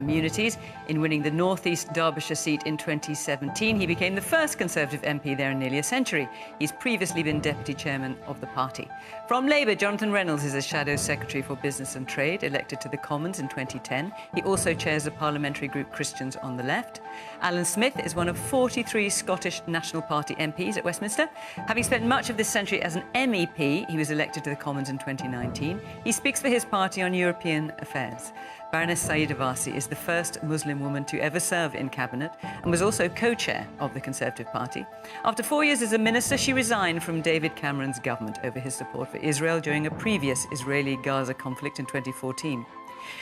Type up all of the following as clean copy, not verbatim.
Communities. In winning the North East Derbyshire seat in 2017, he became the first Conservative MP there in nearly a century. He's previously been Deputy Chairman of the party. From Labour, Jonathan Reynolds is a Shadow Secretary for Business and Trade, elected to the Commons in 2010. He also chairs the parliamentary group Christians on the Left. Alan Smith is one of 43 Scottish National Party MPs at Westminster. Having spent much of this century as an MEP, he was elected to the Commons in 2019. He speaks for his party on European affairs. Baroness Sayeeda Warsi is the first Muslim woman to ever serve in cabinet and was also co-chair of the Conservative Party. After 4 years as a minister, she resigned from David Cameron's government over his support for Israel during a previous Israeli-Gaza conflict in 2014.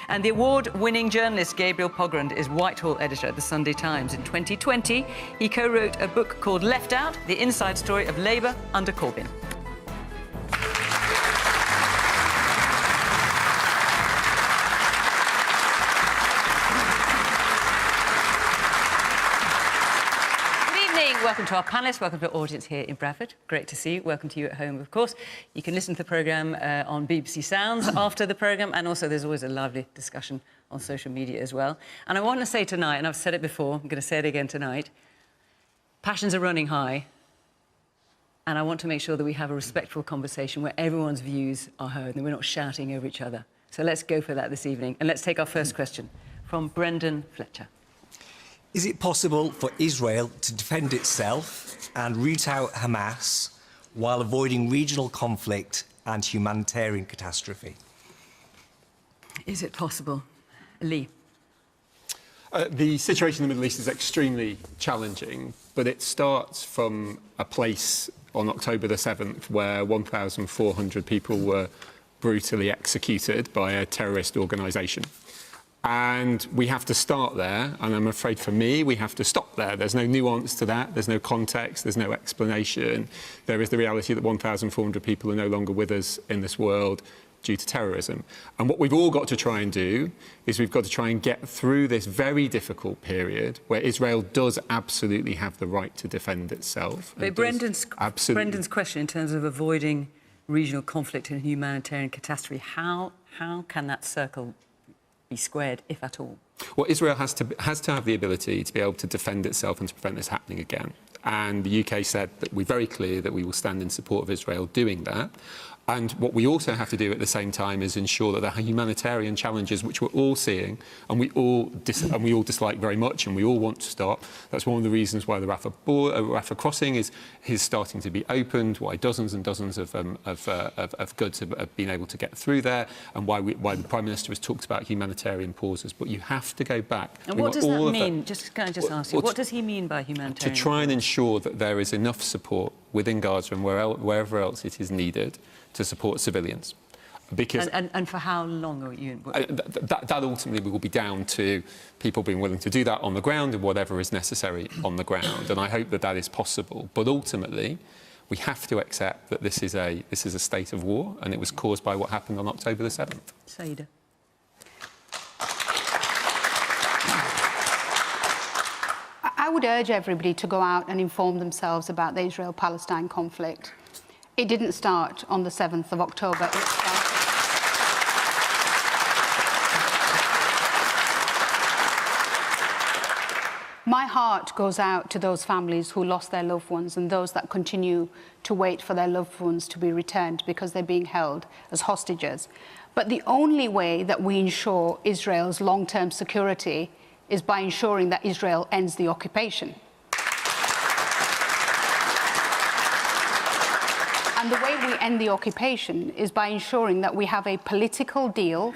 And the award-winning journalist Gabriel Pogrund is Whitehall editor at the Sunday Times. In 2020, he co-wrote a book called Left Out, the inside story of Labour under Corbyn. Welcome to our panellists, welcome to our audience here in Bradford. Great to see you. Welcome to you at home, of course. You can listen to the programme on BBC Sounds after the programme, and also there's always a lively discussion on social media as well. And I want to say tonight, and I've said it before, I'm going to say it again tonight, passions are running high, and I want to make sure that we have a respectful conversation where everyone's views are heard and we're not shouting over each other. So let's go for that this evening. And let's take our first question from Brendan Fletcher. Is it possible for Israel to defend itself and root out Hamas while avoiding regional conflict and humanitarian catastrophe? Is it possible? Lee? The situation in the Middle East is extremely challenging, but it starts from a place on October the 7th where 1,400 people were brutally executed by a terrorist organisation. And we have to start there, and I'm afraid for me, we have to stop there. There's no nuance to that, there's no context, there's no explanation. There is the reality that 1,400 people are no longer with us in this world due to terrorism. And what we've all got to try and do is we've got to try and get through this very difficult period where Israel does absolutely have the right to defend itself. But Brendan's question in terms of avoiding regional conflict and humanitarian catastrophe, how can that circle be squared, if at all? Well, Israel has to have the ability to be able to defend itself and to prevent this happening again. And the UK said that we're very clear that we will stand in support of Israel doing that. And what we also have to do at the same time is ensure that the humanitarian challenges, which we're all seeing and we all dislike very much and we all want to stop. That's one of the reasons why the Rafah crossing is starting to be opened, why dozens and dozens of goods have been able to get through there, and why the Prime Minister has talked about humanitarian pauses. But you have to go back. And what does that mean? Can I just ask you, what does he mean by humanitarian? To try and ensure that there is enough support within Gaza and wherever else it is needed to support civilians. Because and for how long are you? That ultimately will be down to people being willing to do that on the ground and whatever is necessary on the ground. And I hope that that is possible. But ultimately, we have to accept that this is a state of war, and it was caused by what happened on October the 7th. Sayeeda. I would urge everybody to go out and inform themselves about the Israel-Palestine conflict. It didn't start on the 7th of October. It started. My heart goes out to those families who lost their loved ones and those that continue to wait for their loved ones to be returned because they're being held as hostages. But the only way that we ensure Israel's long-term security is by ensuring that Israel ends the occupation. And the way we end the occupation is by ensuring that we have a political deal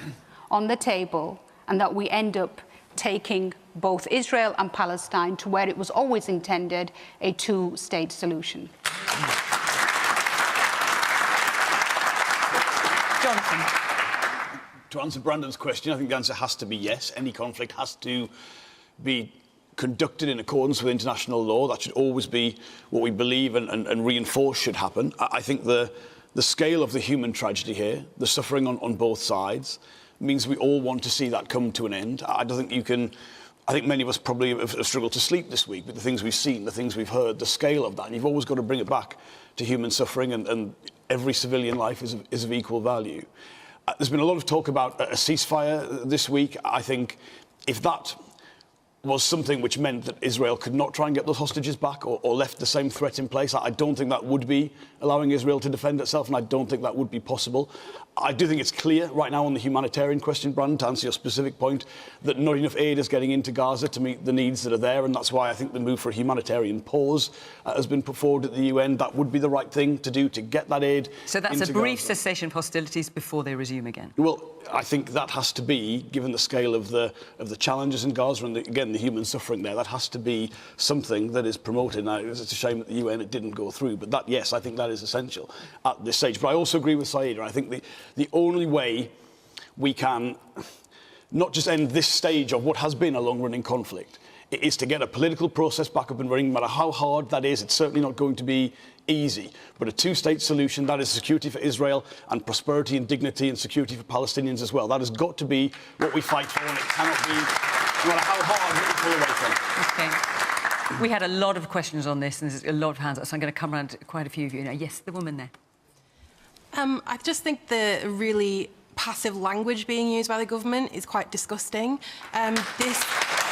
on the table and that we end up taking both Israel and Palestine to where it was always intended, a two-state solution. Jonathan. To answer Brandon's question, I think the answer has to be yes. Any conflict has to be conducted in accordance with international law. That should always be what we believe and reinforce should happen. I think the scale of the human tragedy here, the suffering on both sides, means we all want to see that come to an end. I don't think you can... I think many of us probably have struggled to sleep this week with the things we've seen, the things we've heard, the scale of that. And you've always got to bring it back to human suffering, and every civilian life is of equal value. There's been a lot of talk about a ceasefire this week. I think if that was something which meant that Israel could not try and get those hostages back or left the same threat in place, I don't think that would be allowing Israel to defend itself, and I don't think that would be possible. I do think it's clear right now on the humanitarian question, Brandon, to answer your specific point, that not enough aid is getting into Gaza to meet the needs that are there, and that's why I think the move for a humanitarian pause has been put forward at the UN. That would be the right thing to do to get that aid. So that's into a brief Gaza. cessation of hostilities before they resume again? Well, I think that has to be, given the scale of the challenges in Gaza and, again, the human suffering there, that has to be something that is promoted. Now, it's a shame that the UN, it didn't go through, but that, yes, I think that is essential at this stage. But I also agree with Saeed, and I think the only way we can not just end this stage of what has been a long-running conflict is to get a political process back up and running, no matter how hard that is. It's certainly not going to be easy, but a two-state solution, that is security for Israel and prosperity and dignity and security for Palestinians as well. That has got to be what we fight for, and it cannot be, no matter how hard we pull away from it. OK. We had a lot of questions on this, and there's a lot of hands up, so I'm going to come around to quite a few of you now. Yes, the woman there. I just think the really passive language being used by the government is quite disgusting. This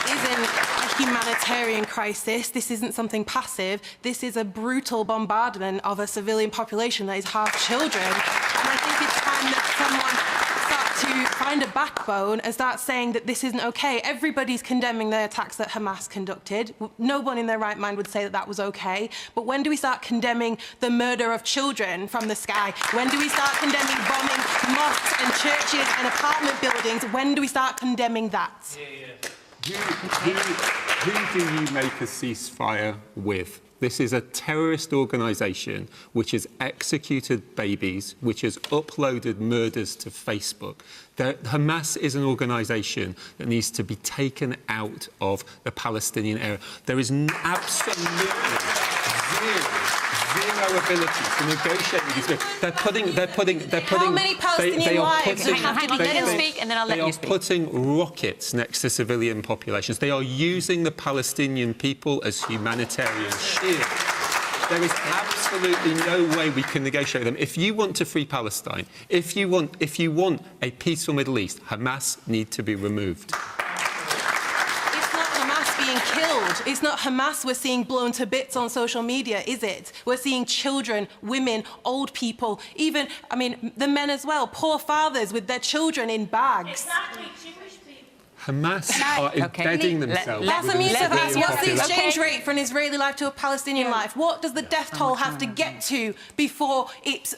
isn't a humanitarian crisis. This isn't something passive. This is a brutal bombardment of a civilian population that is half children. And I think it's time that someone start to find a backbone and start saying that this isn't okay. Everybody's condemning the attacks that Hamas conducted. No one in their right mind would say that that was okay. But when do we start condemning the murder of children from the sky? When do we start condemning bombing mosques and churches and apartment buildings? When do we start condemning that? Who do you make a ceasefire with? This is a terrorist organisation which has executed babies, which has uploaded murders to Facebook. Hamas is an organisation that needs to be taken out of the Palestinian area. There is absolutely zero ability to negotiate with these. They're putting. How many Palestinian lives do we have to be Let him killed? speak, and then I'll let you speak. They are putting rockets next to civilian populations. They are using the Palestinian people as humanitarian shield. There is absolutely no way we can negotiate with them. If you want to free Palestine, if you want a peaceful Middle East, Hamas need to be removed. It's not Hamas being killed. It's not Hamas we're seeing blown to bits on social media, is it? We're seeing children, women, old people, even, I mean, the men as well, poor fathers with their children in bags. Exactly, Jewish people. Hamas are embedding themselves. That's within a the civilian what's the population. exchange rate for an Israeli life to a Palestinian life? What does the death toll have to get to before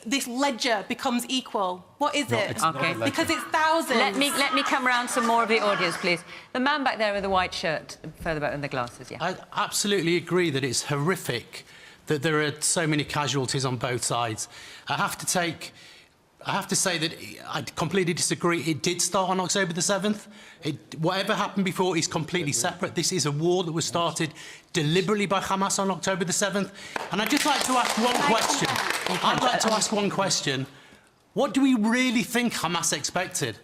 this ledger becomes equal? What is it? Okay. Because it's thousands. Let me come round some more of the audience, please. The man back there with the white shirt, further back in the glasses, yeah. I absolutely agree that it's horrific that there are so many casualties on both sides. I have to say that I completely disagree. It did start on October the 7th. Whatever happened before is completely separate. This is a war that was started deliberately by Hamas on October the 7th. And I'd just like to ask one question. I'd like to ask one question. What do we really think Hamas expected?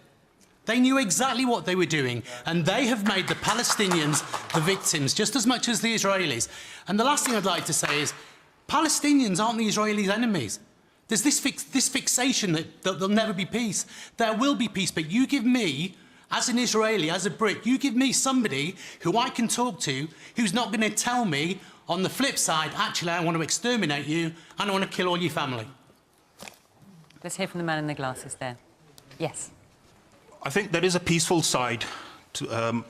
They knew exactly what they were doing, and they have made the Palestinians the victims just as much as the Israelis. And the last thing I'd like to say is, Palestinians aren't the Israelis' enemies. There's this fixation that there'll never be peace. There will be peace, but you give me, as an Israeli, as a Brit, you give me somebody who I can talk to who's not going to tell me, on the flip side, actually, I want to exterminate you and I want to kill all your family. Let's hear from the man in the glasses there. Yes. I think there is a peaceful side to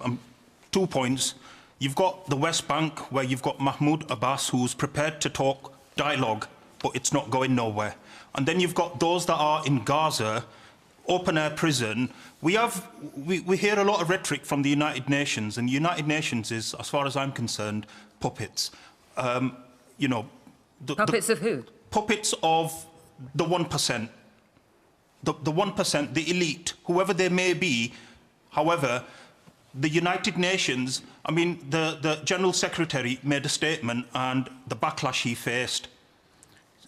2 points. You've got the West Bank, where you've got Mahmoud Abbas, who's prepared to talk dialogue, but it's not going nowhere. And then you've got those that are in Gaza, open-air prison. We hear a lot of rhetoric from the United Nations, and the United Nations is, as far as I'm concerned, puppets. You know, Puppets of who? Puppets of the 1%. The 1%, the elite, whoever they may be. However, the United Nations, I mean, the General Secretary made a statement and the backlash he faced.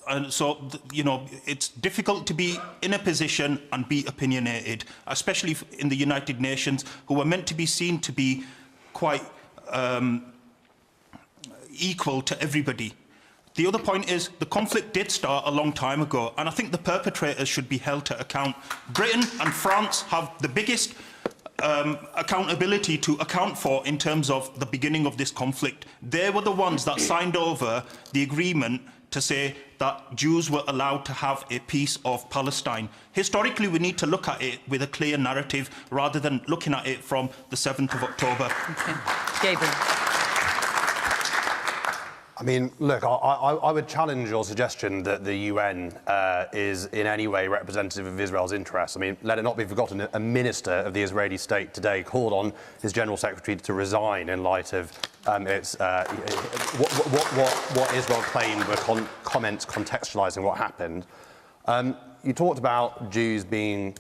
And so, you know, it's difficult to be in a position and be opinionated, especially in the United Nations, who are meant to be seen to be quite equal to everybody. The other point is the conflict did start a long time ago, and I think the perpetrators should be held to account. Britain and France have the biggest accountability to account for in terms of the beginning of this conflict. They were the ones that signed over the agreement to say that Jews were allowed to have a piece of Palestine. Historically, we need to look at it with a clear narrative rather than looking at it from the 7th of October. Okay. Gabriel. I mean, look, I would challenge your suggestion that the UN is in any way representative of Israel's interests. I mean, let it not be forgotten, a minister of the Israeli state today called on his general secretary to resign in light of what Israel claimed were comments contextualising what happened. You talked about Jews being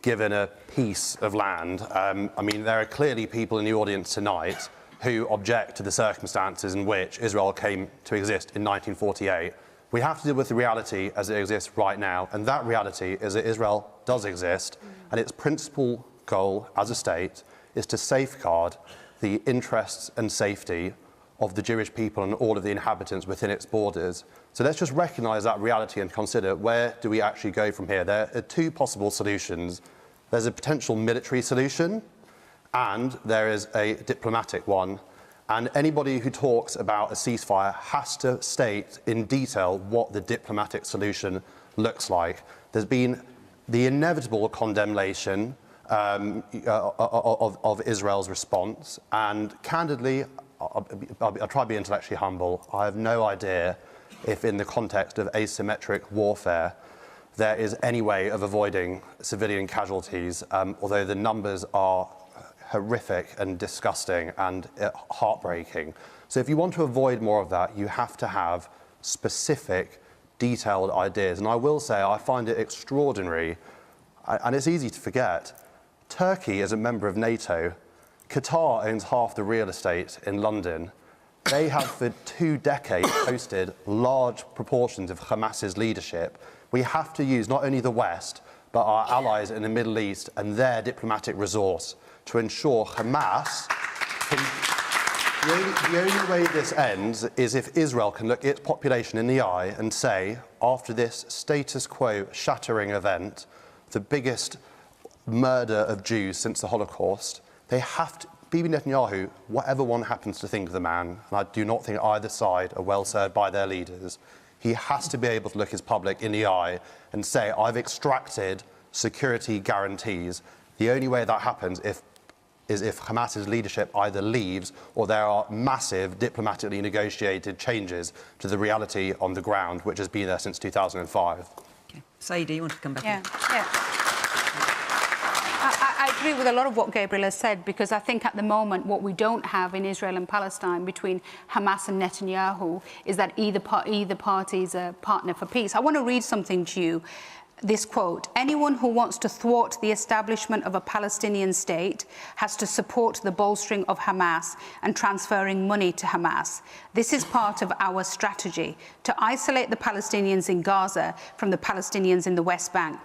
given a piece of land. I mean, there are clearly people in the audience tonight who object to the circumstances in which Israel came to exist in 1948. We have to deal with the reality as it exists right now, and that reality is that Israel does exist, and its principal goal as a state is to safeguard the interests and safety of the Jewish people and all of the inhabitants within its borders. So let's just recognise that reality and consider, where do we actually go from here? There are two possible solutions. There's a potential military solution, and there is a diplomatic one. And anybody who talks about a ceasefire has to state in detail what the diplomatic solution looks like. There's been the inevitable condemnation of Israel's response, and candidly, I'll try to be intellectually humble. I have no idea if in the context of asymmetric warfare there is any way of avoiding civilian casualties, although the numbers are horrific and disgusting and heartbreaking. So if you want to avoid more of that, you have to have specific, detailed ideas. And I will say, I find it extraordinary, and it's easy to forget, Turkey is a member of NATO. Qatar owns half the real estate in London. They have for 2 decades hosted large proportions of Hamas's leadership. We have to use not only the West, but our allies in the Middle East and their diplomatic resource to ensure Hamas can... The only way this ends is if Israel can look its population in the eye and say, after this status quo shattering event, the biggest murder of Jews since the Holocaust, they have to... Bibi Netanyahu, whatever one happens to think of the man, and I do not think either side are well served by their leaders, he has to be able to look his public in the eye and say, I've extracted security guarantees. The only way that happens is if Hamas's leadership either leaves or there are massive diplomatically negotiated changes to the reality on the ground, which has been there since 2005. Okay. Saida, you want to come back? Yeah. I agree with a lot of what Gabriel has said, because I think at the moment what we don't have in Israel and Palestine between Hamas and Netanyahu is that either party is a partner for peace. I want to read something to you. This quote: anyone who wants to thwart the establishment of a Palestinian state has to support the bolstering of Hamas and transferring money to Hamas. This is part of our strategy to isolate the Palestinians in Gaza from the Palestinians in the West Bank.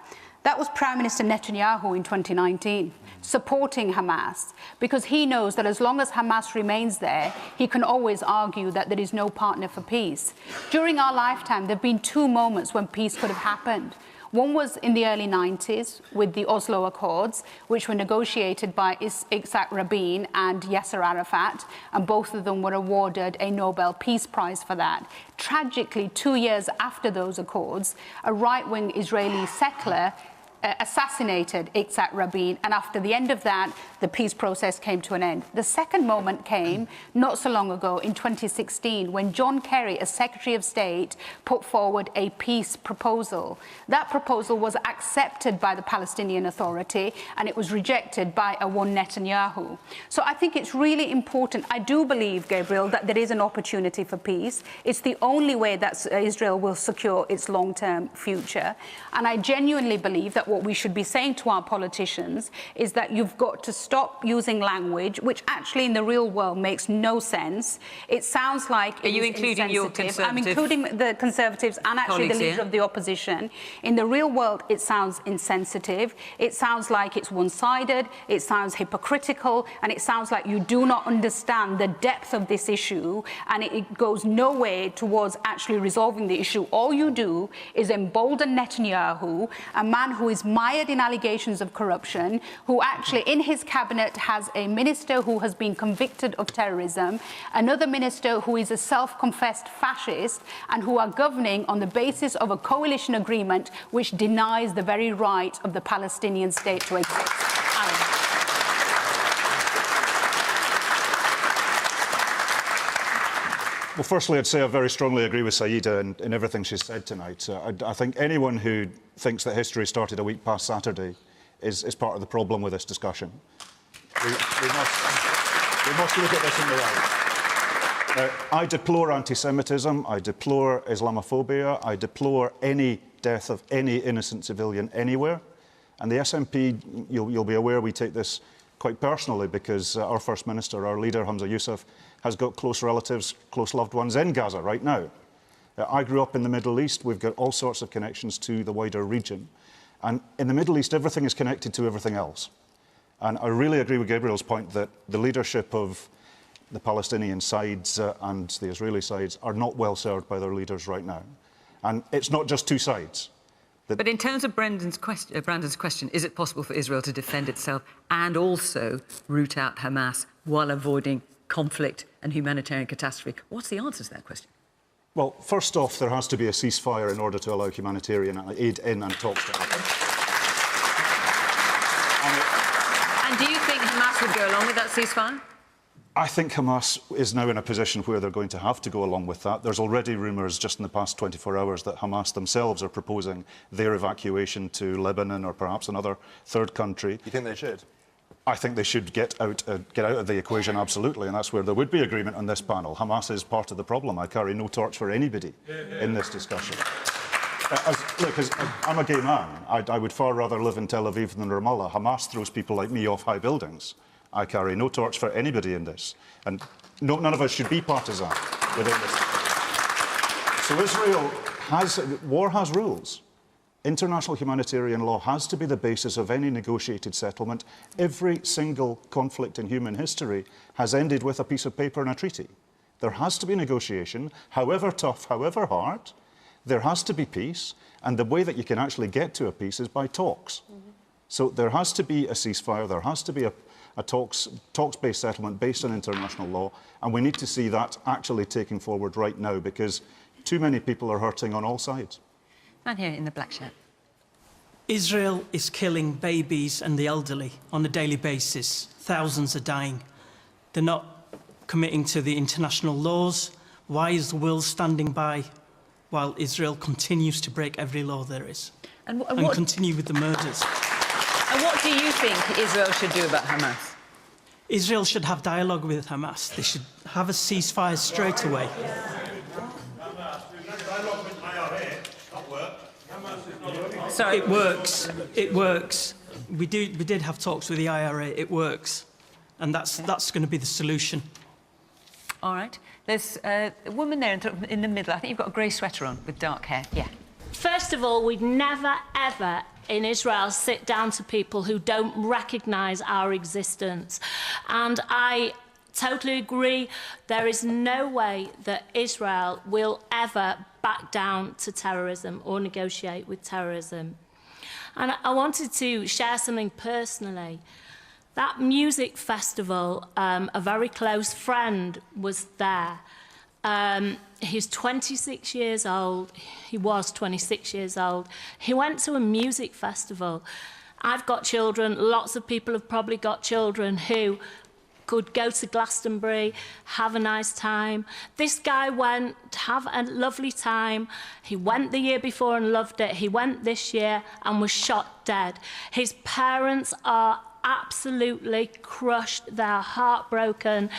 That was Prime Minister Netanyahu in 2019, supporting Hamas, because he knows that as long as Hamas remains there, he can always argue that there is no partner for peace. During our lifetime, there have been 2 moments when peace could have happened. One was in the early 90s with the Oslo Accords, which were negotiated by Yitzhak Rabin and Yasser Arafat, and both of them were awarded a Nobel Peace Prize for that. Tragically, 2 years after those accords, a right-wing Israeli settler assassinated Yitzhak Rabin, and after the end of that, the peace process came to an end. The second moment came not so long ago in 2016 when John Kerry, as Secretary of State, put forward a peace proposal. That proposal was accepted by the Palestinian Authority and it was rejected by one Netanyahu. So I think it's really important. I do believe, Gabriel, that there is an opportunity for peace. It's the only way that Israel will secure its long-term future. And I genuinely believe that what we should be saying to our politicians is that you've got to stop using language which actually in the real world makes no sense. It sounds like... Are you including your Conservative? I'm including the Conservatives and actually the leader of the opposition. In the real world, it sounds insensitive. It sounds like it's one-sided. It sounds hypocritical. And it sounds like you do not understand the depth of this issue, and it goes no way towards actually resolving the issue. All you do is embolden Netanyahu, a man who is who's mired in allegations of corruption, who actually in his cabinet has a minister who has been convicted of terrorism, another minister who is a self-confessed fascist, and who are governing on the basis of a coalition agreement which denies the very right of the Palestinian state to exist. Alan. Well, firstly, I'd say I very strongly agree with Saida in everything she's said tonight. I think anyone who thinks that history started a week past Saturday is part of the problem with this discussion. We must look at this in the right. I deplore anti-Semitism, I deplore Islamophobia, I deplore any death of any innocent civilian anywhere. And the SNP, you'll be aware we take this quite personally because our First Minister, our leader, Hamza Yousaf, has got close relatives, close loved ones in Gaza right now. I grew up in the Middle East. We've got all sorts of connections to the wider region. And in the Middle East, everything is connected to everything else. And I really agree with Gabriel's point that the leadership of the Palestinian sides and the Israeli sides are not well served by their leaders right now. And it's not just two sides. But in terms of Brandon's question, is it possible for Israel to defend itself and also root out Hamas while avoiding conflict and humanitarian catastrophe? What's the answer to that question? Well, first off, there has to be a ceasefire in order to allow humanitarian aid in and talks to happen. And do you think Hamas would go along with that ceasefire? I think Hamas is now in a position where they're going to have to go along with that. There's already rumours just in the past 24 hours that Hamas themselves are proposing their evacuation to Lebanon or perhaps another third country. You think they should? I think they should get out of the equation, absolutely, and that's where there would be agreement on this panel. Hamas is part of the problem. I carry no torch for anybody in this discussion. I'm a gay man. I would far rather live in Tel Aviv than Ramallah. Hamas throws people like me off high buildings. I carry no torch for anybody in this. And none of us should be partisan within this. So war has rules. International humanitarian law has to be the basis of any negotiated settlement. Every single conflict in human history has ended with a piece of paper and a treaty. There has to be negotiation, however tough, however hard. There has to be peace, and the way that you can actually get to a peace is by talks. So there has to be a ceasefire, there has to be a talks-based settlement based on international law, and we need to see that actually taking forward right now because too many people are hurting on all sides. Man here in the black shirt. Israel is killing babies and the elderly on a daily basis. Thousands are dying. They're not committing to the international laws. Why is the world standing by while Israel continues to break every law there is and continue with the murders? And what do you think Israel should do about Hamas? Israel should have dialogue with Hamas. They should have a ceasefire straight away. Sorry. It works. It works. We did have talks with the IRA. It works. And that's going to be the solution. All right. There's a woman there in the middle. I think you've got a grey sweater on with dark hair. Yeah. First of all, we'd never, ever in Israel sit down to people who don't recognise our existence. And I totally agree. There is no way that Israel will ever back down to terrorism or negotiate with terrorism. And I wanted to share something personally. That music festival, a very close friend was there. He's 26 years old. He was 26 years old. He went to a music festival. I've got children. Lots of people have probably got children who could go to Glastonbury, have a nice time. This guy went to have a lovely time. He went the year before and loved it. He went this year and was shot dead. His parents are absolutely crushed. They're heartbroken.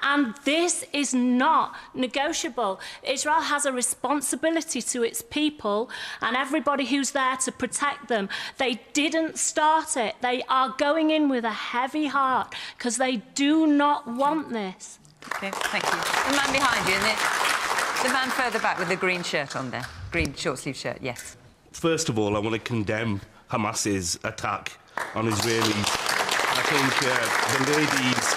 And this is not negotiable. Israel has a responsibility to its people and everybody who's there to protect them. They didn't start it. They are going in with a heavy heart because they do not want this. Okay, thank you. The man behind you, the man further back with the green shirt on there. Green short-sleeve shirt, yes. First of all, I want to condemn Hamas's attack on Israelis. I think the lady's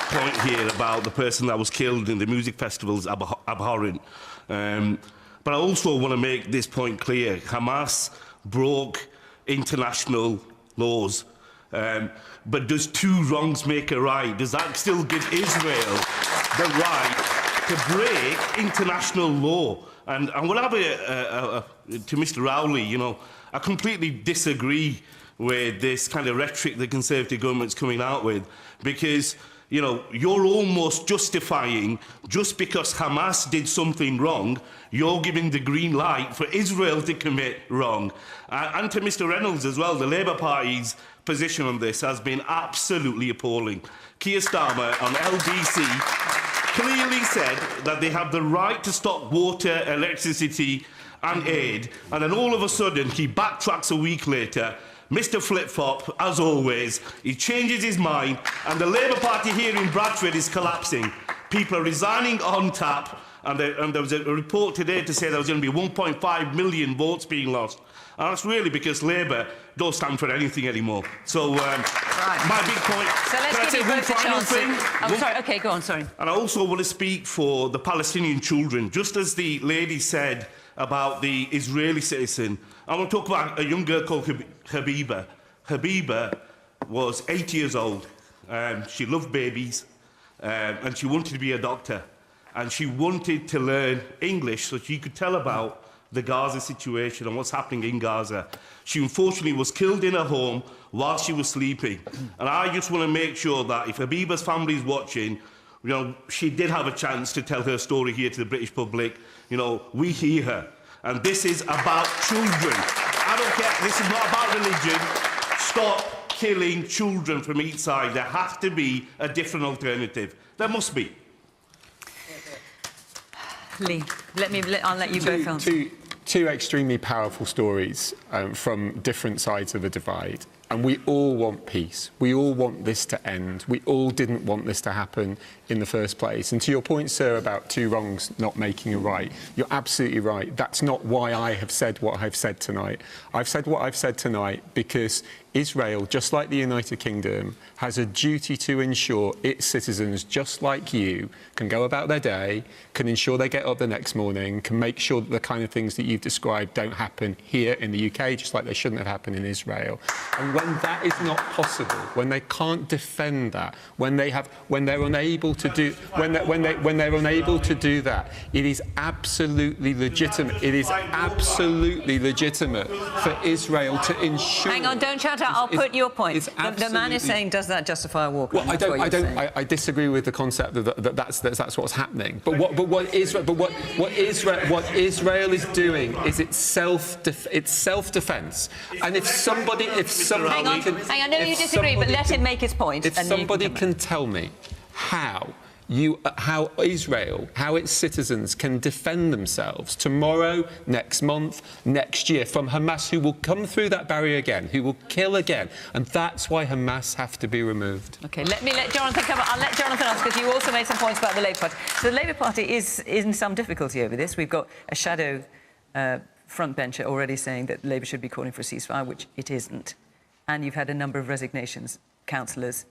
point here about the person that was killed in the music festival is abhorrent. But I also want to make this point clear. Hamas broke international laws. But does two wrongs make a right? Does that still give Israel the right to break international law? And what I have to Mr. Rowley, you know, I completely disagree with this kind of rhetoric the Conservative government's coming out with, because, you know, you're almost justifying, just because Hamas did something wrong, you're giving the green light for Israel to commit wrong. And to Mr. Reynolds as well, the Labour Party's position on this has been absolutely appalling. Keir Starmer on LBC clearly said that they have the right to stop water, electricity and aid, and then all of a sudden he backtracks a week later. Mr. Flip-Flop, as always, he changes his mind, and the Labour Party here in Bradford is collapsing. People are resigning on tap, and there was a report today to say there was going to be 1.5 million votes being lost. And that's really because Labour don't stand for anything anymore. So, my big point... So let's give you both a chance. I'm sorry, OK, go on, sorry. And I also want to speak for the Palestinian children. Just as the lady said about the Israeli citizen, I want to talk about a young girl called Habiba. Habiba was 8 years old. She loved babies, and she wanted to be a doctor. And she wanted to learn English so she could tell about the Gaza situation and what's happening in Gaza. She unfortunately was killed in her home while she was sleeping. And I just want to make sure that if Habiba's family is watching, you know, she did have a chance to tell her story here to the British public. You know, we hear her. And this is about children. I don't care, this is not about religion. Stop killing children from each side. There has to be a different alternative. There must be. Lee, I'll let you both answer. Two extremely powerful stories from different sides of the divide. And we all want peace. We all want this to end. We all didn't want this to happen in the first place. And to your point, sir, about two wrongs not making a right, you're absolutely right. That's not why I have said what I've said tonight. I've said what I've said tonight because Israel, just like the United Kingdom, has a duty to ensure its citizens, just like you, can go about their day, can ensure they get up the next morning, can make sure that the kind of things that you've described don't happen here in the UK, just like they shouldn't have happened in Israel. And when that is not possible, when they can't defend that, when they're unable to do that, it is absolutely legitimate. It is absolutely legitimate for Israel to ensure. Hang on, don't shout out. I'll put your point. The man is saying, does that justify a war crime? Well, I disagree with the concept that that's what's happening. But what Israel is doing is it's self-defense. And if somebody hang on, I know you disagree, but let him make his point. If somebody can tell me how Israel, how its citizens can defend themselves tomorrow, next month, next year from Hamas, who will come through that barrier again, who will kill again. And that's why Hamas have to be removed. OK, let Jonathan come up. I'll let Jonathan ask, because you also made some points about the Labour Party. So the Labour Party is in some difficulty over this. We've got a shadow frontbencher already saying that Labour should be calling for a ceasefire, which it isn't. And you've had a number of resignations, councillors.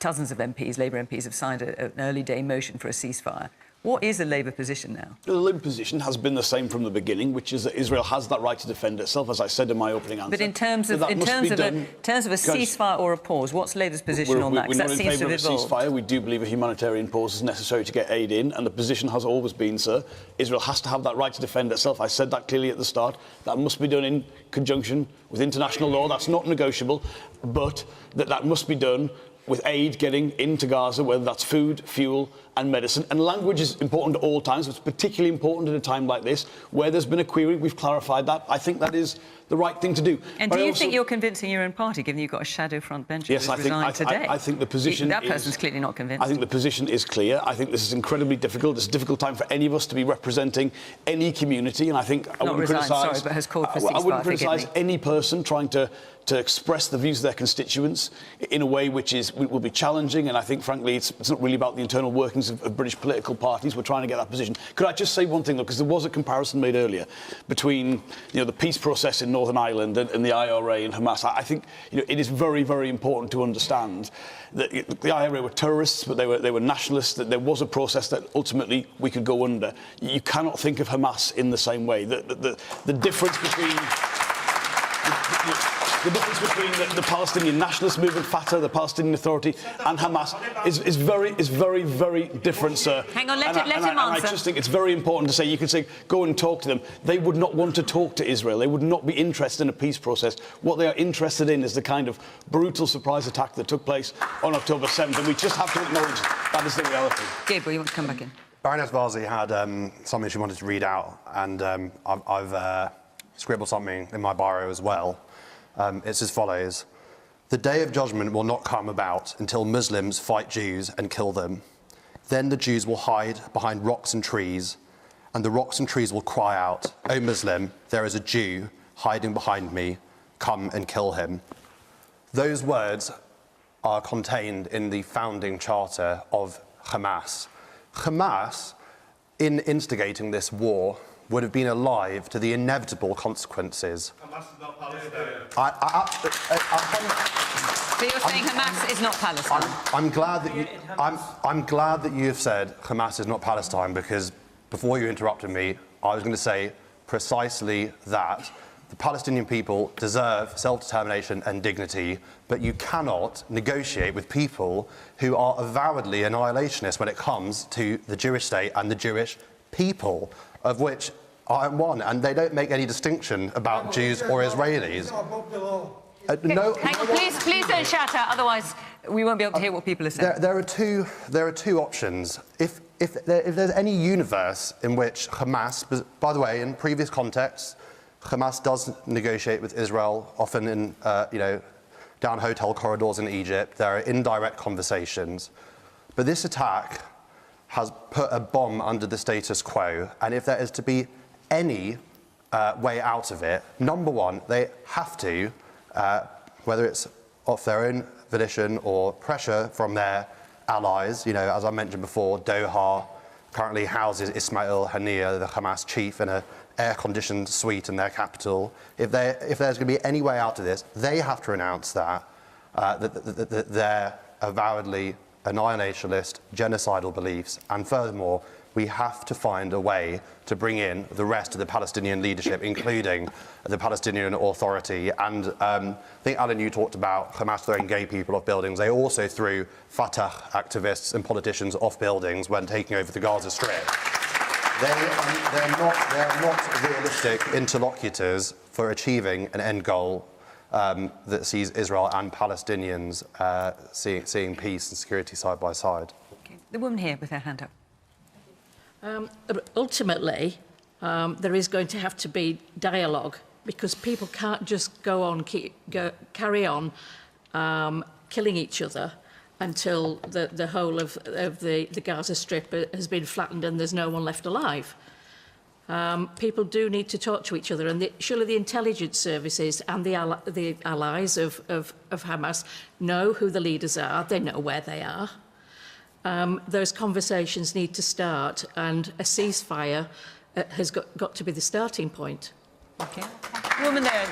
Dozens of MPs, Labour MPs, have signed an early-day motion for a ceasefire. What is the Labour position now? The Labour position has been the same from the beginning, which is that Israel has that right to defend itself, as I said in my opening answer. But in terms of a ceasefire or a pause, what's Labour's position on that? We're not in favour of a evolved. ceasefire. We do believe a humanitarian pause is necessary to get aid in, and the position has always been, sir, Israel has to have that right to defend itself. I said that clearly at the start. That must be done in conjunction with international law. That's not negotiable, but that must be done with aid getting into Gaza, whether that's food, fuel and medicine. And language is important at all times. It's particularly important at a time like this, where there's been a query. We've clarified that. I think that is the right thing to do. And do you think you're convincing your own party, given you've got a shadow frontbencher who's resigned today? I think the position that person's clearly not convinced. I think the position is clear. I think this is incredibly difficult. It's a difficult time for any of us to be representing any community, and I think I wouldn't criticise any person trying to express the views of their constituents in a way which will be challenging, and I think, frankly, it's not really about the internal workings of British political parties. We're trying to get that position. Could I just say one thing, though, because there was a comparison made earlier between the peace process in Northern Ireland and the IRA and Hamas. I think it is very, very important to understand that the IRA were terrorists, but they were nationalists, that there was a process that ultimately we could go under. You cannot think of Hamas in the same way. The difference between... the difference between the Palestinian nationalist movement, Fatah, the Palestinian Authority, and Hamas is very, very different, sir. Hang on, let him And I answer. just think it's very important to say, you can say, go and talk to them. They would not want to talk to Israel. They would not be interested in a peace process. What they are interested in is the kind of brutal surprise attack that took place on October 7th, and we just have to acknowledge that is the reality. Gabriel, you want to come back in? Baroness Varzi had something she wanted to read out, and I've scribbled something in my bio as well. It's as follows. The day of judgment will not come about until Muslims fight Jews and kill them. Then the Jews will hide behind rocks and trees, and the rocks and trees will cry out, "O Muslim, there is a Jew hiding behind me. Come and kill him." Those words are contained in the founding charter of Hamas. Hamas, in instigating this war, would have been alive to the inevitable consequences. Hamas is not Palestine. So you're saying Hamas is not Palestine? I'm glad that you have said Hamas is not Palestine, because before you interrupted me, I was going to say precisely that. The Palestinian people deserve self-determination and dignity, but you cannot negotiate with people who are avowedly annihilationists when it comes to the Jewish state and the Jewish people, of which I am one, and they don't make any distinction about Jews or Israelis. No, Hang on, please don't shout out, otherwise we won't be able to hear what people are saying. There are two options. If there's any universe in which Hamas, by the way, in previous contexts, Hamas does negotiate with Israel, often in, down hotel corridors in Egypt. There are indirect conversations. But this attack has put a bomb under the status quo. And if there is to be any way out of it, number one, they have to, whether it's off their own volition or pressure from their allies, as I mentioned before, Doha currently houses Ismail Haniyeh, the Hamas chief, in an air-conditioned suite in their capital. If there's going to be any way out of this, they have to announce that their avowedly annihilationist, genocidal beliefs. And furthermore, we have to find a way to bring in the rest of the Palestinian leadership, including the Palestinian Authority. And I think, Alan, you talked about Hamas throwing gay people off buildings. They also threw Fatah activists and politicians off buildings when taking over the Gaza Strip. They're not realistic interlocutors for achieving an end goal that sees Israel and Palestinians seeing peace and security side by side. Okay. The woman here with her hand up. Ultimately, there is going to have to be dialogue, because people can't just go on, carry on killing each other until the whole of the Gaza Strip has been flattened and there's no one left alive. People do need to talk to each other, and surely the intelligence services and the allies of Hamas know who the leaders are, they know where they are. Those conversations need to start, and a ceasefire has got to be the starting point. Okay. Woman there,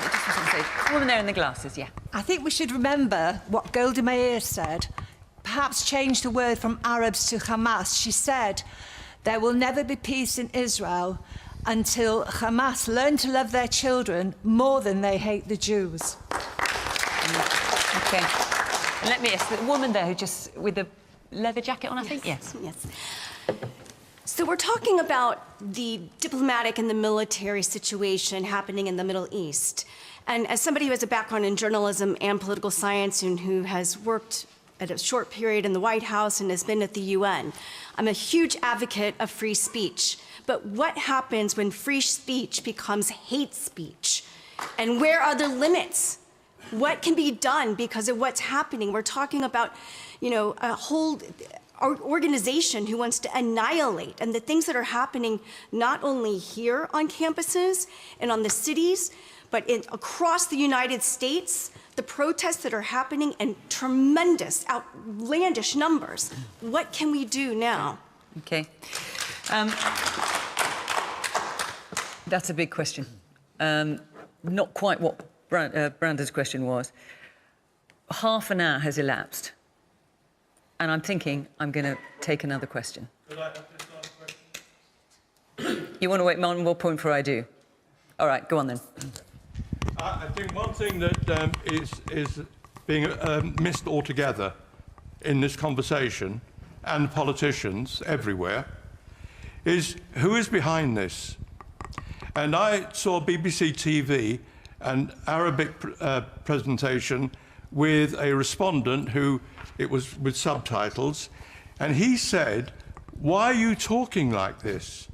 woman there in the glasses, yeah. I think we should remember what Golda Meir said. Perhaps change the word from Arabs to Hamas. She said, there will never be peace in Israel until Hamas learn to love their children more than they hate the Jews. Okay. And let me ask the woman there who just, with the leather jacket on, I think? Yes. Yes. So we're talking about the diplomatic and the military situation happening in the Middle East. And as somebody who has a background in journalism and political science and who has worked at a short period in the White House and has been at the UN, I'm a huge advocate of free speech. But what happens when free speech becomes hate speech? And where are the limits? What can be done because of what's happening? We're talking about, a whole organization who wants to annihilate, and the things that are happening not only here on campuses and on the cities, but across the United States, the protests that are happening in tremendous, outlandish numbers. What can we do now? Okay. That's a big question. Not quite what Branda's question was. Half an hour has elapsed, and I'm thinking I'm going to take another question. You want to wait one more point before I do? All right, go on then. I think one thing that is being missed altogether in this conversation, and politicians everywhere, is who is behind this. And I saw BBC TV, an Arabic presentation with a respondent who, it was with subtitles, and he said, "Why are you talking like this?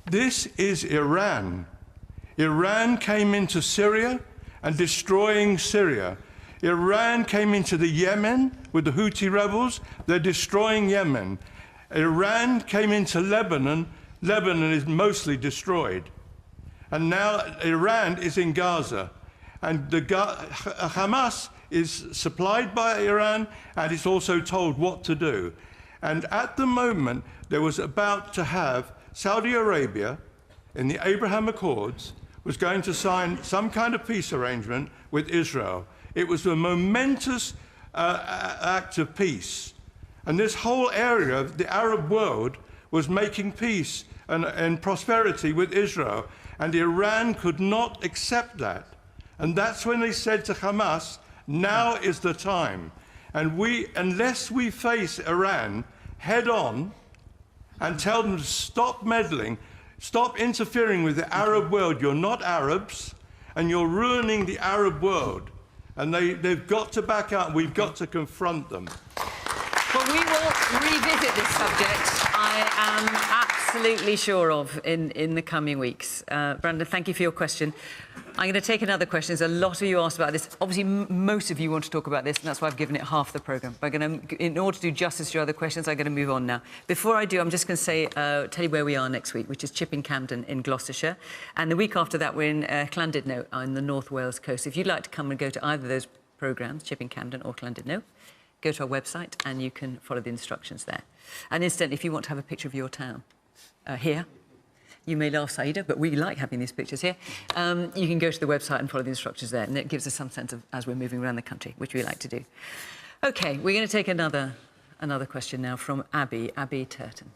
This is Iran. Iran came into Syria and destroying Syria. Iran came into the Yemen with the Houthi rebels, they're destroying Yemen. Iran came into Lebanon, Lebanon is mostly destroyed. And now Iran is in Gaza. And Hamas is supplied by Iran, and it's also told what to do. And at the moment, there was about to have Saudi Arabia, in the Abraham Accords, was going to sign some kind of peace arrangement with Israel. It was a momentous act of peace. And this whole area of the Arab world was making peace and prosperity with Israel. And Iran could not accept that. And that's when they said to Hamas, now is the time. And unless we face Iran head on and tell them to stop meddling, stop interfering with the Arab world, you're not Arabs, and you're ruining the Arab world. And they've got to back out. We've got to confront them. Well, we will revisit this subject, I am absolutely sure of, in the coming weeks. Brandon, thank you for your question. I'm going to take another question. There's a lot of you asked about this. Obviously, most of you want to talk about this, and that's why I've given it half the programme. But in order to do justice to your other questions, I'm going to move on now. Before I do, I'm just going to say, tell you where we are next week, which is Chipping Campden in Gloucestershire. And the week after that, we're in Llandudno on the North Wales coast. If you'd like to come and go to either of those programmes, Chipping Campden or Llandudno, go to our website and you can follow the instructions there. And incidentally, if you want to have a picture of your town here, you may laugh, Saida, but we like having these pictures here. You can go to the website and follow the instructions there, and it gives us some sense of as we're moving around the country, which we like to do. OK, we're going to take another question now from Abby Turton.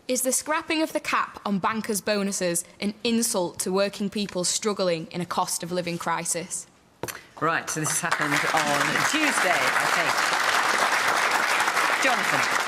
Is the scrapping of the cap on bankers' bonuses an insult to working people struggling in a cost of living crisis? Right, so this happened on Tuesday, I think. Jonathan.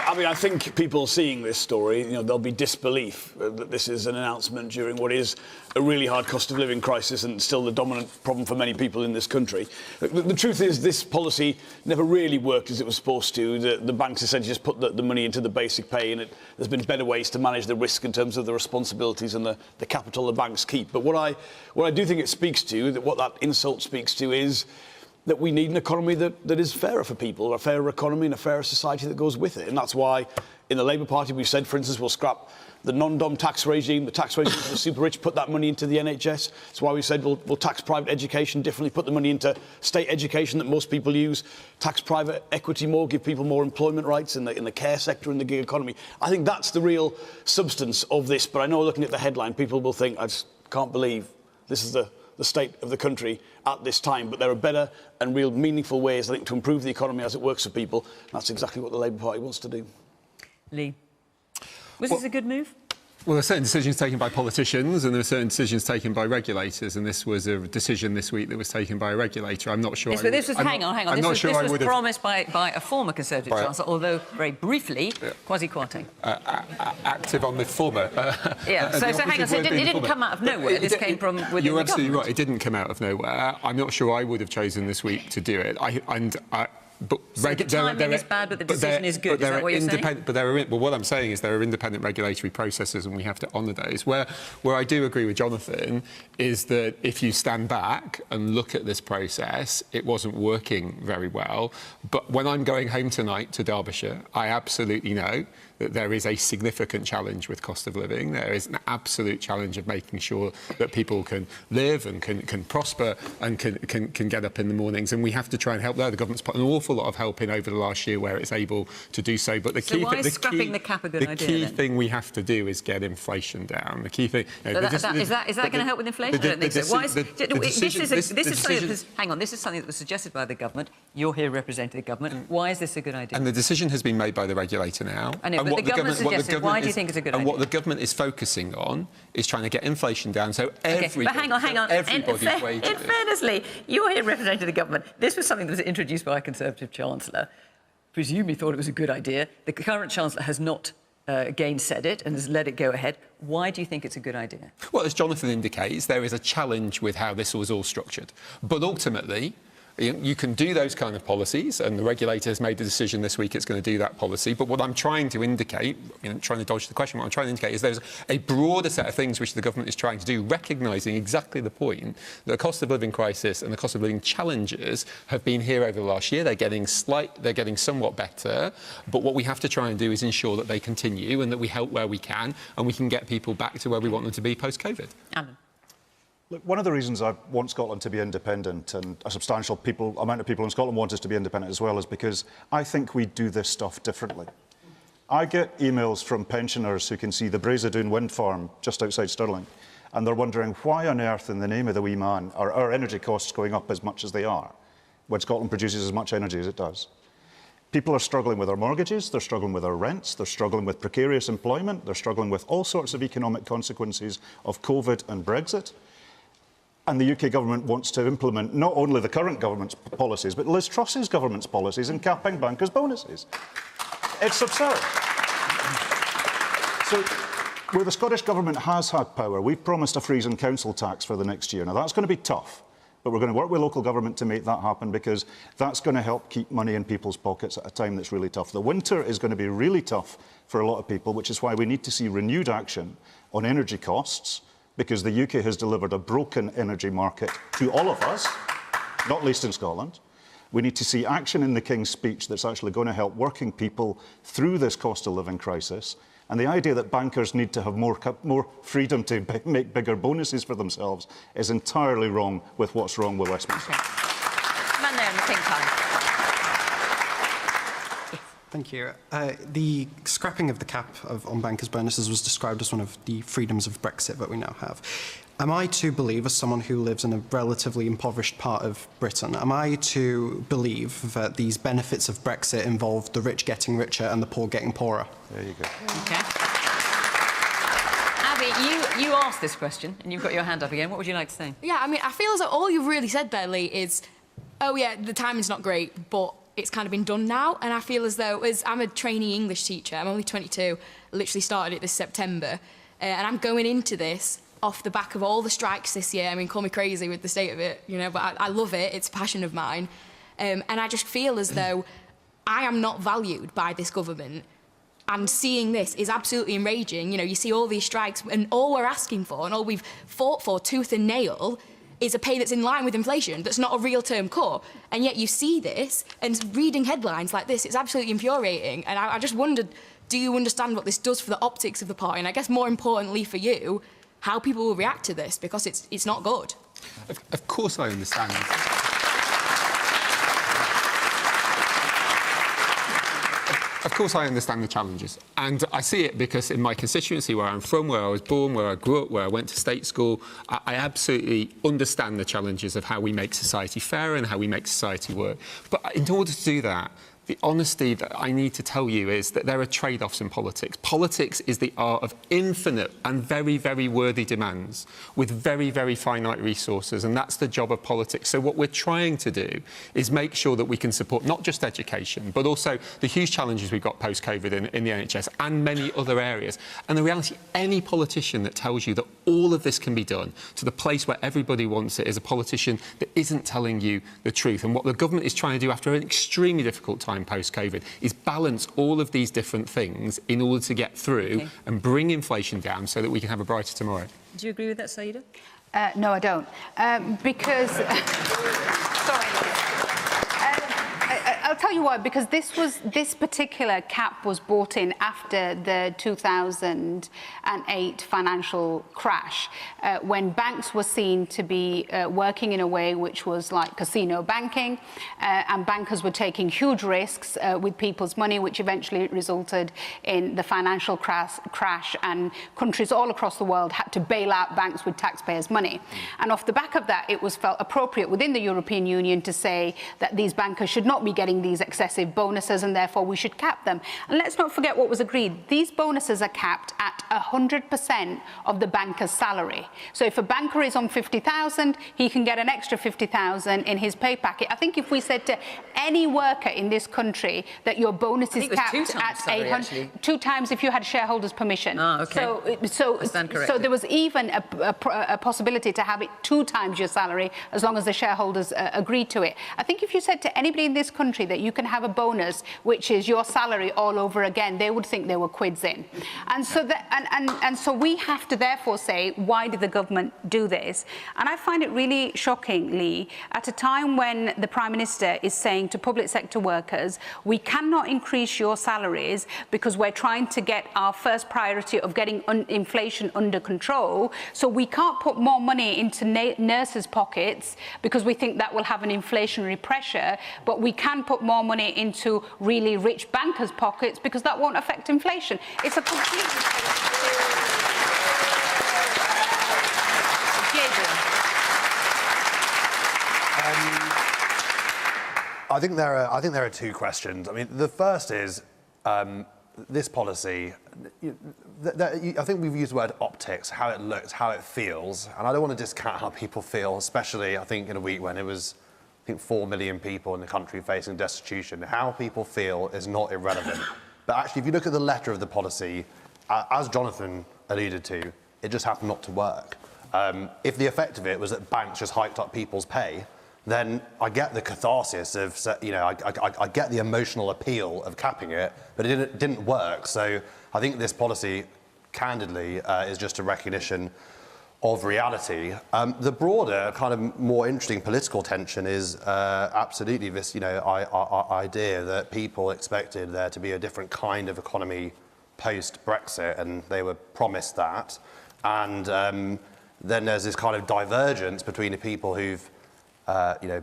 I mean, I think people seeing this story, there'll be disbelief that this is an announcement during what is a really hard cost of living crisis and still the dominant problem for many people in this country. The truth is this policy never really worked as it was supposed to. The banks essentially just put the money into the basic pay, and there's been better ways to manage the risk in terms of the responsibilities and the capital the banks keep. But what I do think it speaks to, what that insult speaks to, is that we need an economy that is fairer for people, a fairer economy and a fairer society that goes with it. And that's why in the Labour Party we've said, for instance, we'll scrap the non-dom tax regime, the tax regime for the super rich, put that money into the NHS. That's why we said we'll tax private education differently, put the money into state education that most people use, tax private equity more, give people more employment rights in the care sector and the gig economy. I think that's the real substance of this. But I know looking at the headline, people will think, I just can't believe this is the state of the country at this time. But there are better and real meaningful ways, I think, to improve the economy as it works for people. And that's exactly what the Labour Party wants to do. Lee, was this a good move? Well, there are certain decisions taken by politicians and there are certain decisions taken by regulators, and this was a decision this week that was taken by a regulator. I'm not sure. Yes, but this was, hang on. This was promised by a former Conservative Chancellor, although very briefly, Kwasi Kwarteng. Active on the former. Yeah, so hang on, so it didn't come out of nowhere. This came from within the government. You're absolutely right. It didn't come out of nowhere. I'm not sure I would have chosen this week to do it. But so the timing is bad, but the decision is good. Is that what you're saying? But what I'm saying is there are independent regulatory processes, and we have to honour those. Where I do agree with Jonathan is that if you stand back and look at this process, it wasn't working very well. But when I'm going home tonight to Derbyshire, I absolutely know that there is a significant challenge with cost of living. There is an absolute challenge of making sure that people can live and can prosper and can get up in the mornings. And we have to try and help there. The government's put an awful lot of help in over the last year where it's able to do so. But the key thing we have to do is get inflation down. The key thing. Is that going to help with inflation? I don't think so. Hang on. This is something that was suggested by the government. You're here representing the government. Why is this a good idea? And the decision has been made by the regulator now. I know, but the government suggested, why do you think it's a good idea? And what the government is focusing on is trying to get inflation down, so everybody... But hang on. Everybody's wages. In fairnessly, you're here representing the government. This was something that was introduced by a Conservative Chancellor. Presumably thought it was a good idea. The current Chancellor has not gainsaid it and has let it go ahead. Why do you think it's a good idea? Well, as Jonathan indicates, there is a challenge with how this was all structured. But ultimately, you can do those kind of policies, and the regulator has made the decision this week it's going to do that policy. But what I'm trying to indicate, trying to dodge the question, what I'm trying to indicate is there's a broader set of things which the government is trying to do, recognising exactly the point that the cost of living crisis and the cost of living challenges have been here over the last year. They're getting somewhat better. But what we have to try and do is ensure that they continue and that we help where we can, and we can get people back to where we want them to be post-COVID. Alan. Look, one of the reasons I want Scotland to be independent, and a substantial amount of people in Scotland want us to be independent as well, is because I think we do this stuff differently. I get emails from pensioners who can see the Brazedoon wind farm just outside Stirling, and they're wondering why on earth, in the name of the wee man, are our energy costs going up as much as they are when Scotland produces as much energy as it does. People are struggling with their mortgages, they're struggling with their rents, they're struggling with precarious employment, they're struggling with all sorts of economic consequences of COVID and Brexit. And the UK government wants to implement not only the current government's policies, but Liz Truss's government's policies in capping bankers' bonuses. It's absurd. So, where the Scottish Government has had power, we've promised a freeze on council tax for the next year. Now, that's going to be tough, but we're going to work with local government to make that happen, because that's going to help keep money in people's pockets at a time that's really tough. The winter is going to be really tough for a lot of people, which is why we need to see renewed action on energy costs, because the UK has delivered a broken energy market to all of us, not least in Scotland. We need to see action in the King's speech that's actually going to help working people through this cost of living crisis. And the idea that bankers need to have more freedom to make bigger bonuses for themselves is entirely wrong with what's wrong with Westminster. Okay. Man there in the pink tie. Thank you. The scrapping of the cap on bankers' bonuses was described as one of the freedoms of Brexit that we now have. Am I to believe, as someone who lives in a relatively impoverished part of Britain, am I to believe that these benefits of Brexit involve the rich getting richer and the poor getting poorer? There you go. Okay. Abby, you asked this question, and you've got your hand up again. What would you like to say? Yeah, I mean, I feel as though all you've really said there, Lee, is, oh yeah, the timing's not great, but it's kind of been done now. And I feel as though, I'm a trainee English teacher, I'm only 22, literally started it this September, and I'm going into this off the back of all the strikes this year. I mean, call me crazy with the state of it, but I love it, it's a passion of mine. And I just feel as though I am not valued by this government. And seeing this is absolutely enraging. You see all these strikes, and all we're asking for, and all we've fought for tooth and nail, is a pay that's in line with inflation, that's not a real-term cut. And yet you see this, and reading headlines like this, it's absolutely infuriating. And I just wondered, do you understand what this does for the optics of the party? And I guess more importantly for you, how people will react to this, because it's not good. Of course I understand. Of course I understand the challenges, and I see it because in my constituency, where I'm from, where I was born, where I grew up, where I went to state school, I absolutely understand the challenges of how we make society fairer and how we make society work. But in order to do that, the honesty that I need to tell you is that there are trade-offs in politics. Politics is the art of infinite and very, very worthy demands with very, very finite resources, and that's the job of politics. So what we're trying to do is make sure that we can support not just education, but also the huge challenges we've got post-COVID in the NHS and many other areas. And the reality, any politician that tells you that all of this can be done to the place where everybody wants it is a politician that isn't telling you the truth. And what the government is trying to do after an extremely difficult time post-COVID is balance all of these different things in order to get through and bring inflation down so that we can have a brighter tomorrow. Do you agree with that, Sayeeda? No, I don't. Because... Sorry. I'll tell you why, because this particular cap was brought in after the 2008 financial crash, when banks were seen to be working in a way which was like casino banking, and bankers were taking huge risks with people's money, which eventually resulted in the financial crash, and countries all across the world had to bail out banks with taxpayers' money. And off the back of that, it was felt appropriate within the European Union to say that these bankers should not be getting these these excessive bonuses, and therefore we should cap them. And let's not forget what was agreed. These bonuses are capped at 100% of the banker's salary. So if a banker is on 50,000, he can get an extra 50,000 in his pay packet. I think if we said to any worker in this country that your bonus is capped at 800, 2 times if you had shareholders' permission. So there was even a possibility to have it 2 times your salary as long as the shareholders agreed to it. I think if you said to anybody in this country that you can have a bonus which is your salary all over again, they would think they were quids in. And so and so we have to therefore say, why did the government do this? And I find it really shocking, Lee, at a time when the Prime Minister is saying to public sector workers, we cannot increase your salaries because we're trying to get our first priority of getting inflation under control. So we can't put more money into nurses' pockets because we think that will have an inflationary pressure, but we can put more money into really rich bankers' pockets because that won't affect inflation. It's a completely... I think there are 2 questions. I mean, the first is this policy. I think we've used the word optics, how it looks, how it feels, and I don't want to discount how people feel, especially I think in a week when it was 4 million people in the country facing destitution. How people feel is not irrelevant. But actually, if you look at the letter of the policy, as Jonathan alluded to, it just happened not to work. If the effect of it was that banks just hiked up people's pay, then I get the catharsis of, I get the emotional appeal of capping it, but it didn't work. So I think this policy, candidly, is just a recognition of reality. The broader, kind of more interesting political tension is absolutely this, idea that people expected there to be a different kind of economy post-Brexit, and they were promised that. And then there's this kind of divergence between the people who've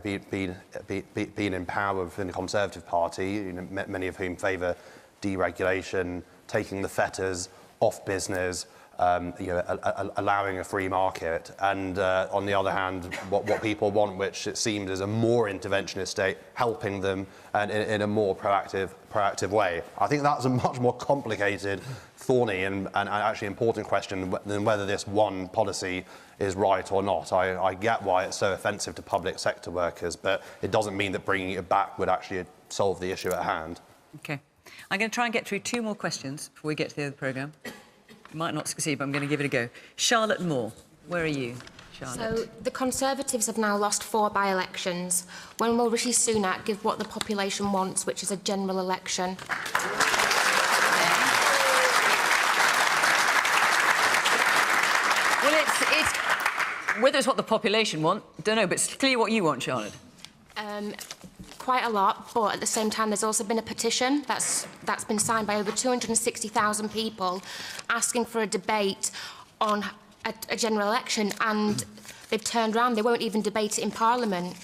been in power within the Conservative Party, many of whom favour deregulation, taking the fetters off business, allowing a free market, and on the other hand, what people want, which it seems is a more interventionist state, helping them and in a more proactive way. I think that's a much more complicated, thorny and actually important question than whether this one policy is right or not. I get why it's so offensive to public sector workers, but it doesn't mean that bringing it back would actually solve the issue at hand. OK. I'm going to try and get through 2 more questions before we get to the other programme. Might not succeed, but I'm going to give it a go. Charlotte Moore, where are you, Charlotte? So the Conservatives have now lost 4 by-elections. When will Rishi Sunak give what the population wants, which is a general election? Well, it's whether it's what the population want, don't know, but it's clearly what you want, Charlotte. Quite a lot, but at the same time, there's also been a petition that's been signed by over 260,000 people asking for a debate on a general election, and they've turned around. They won't even debate it in Parliament.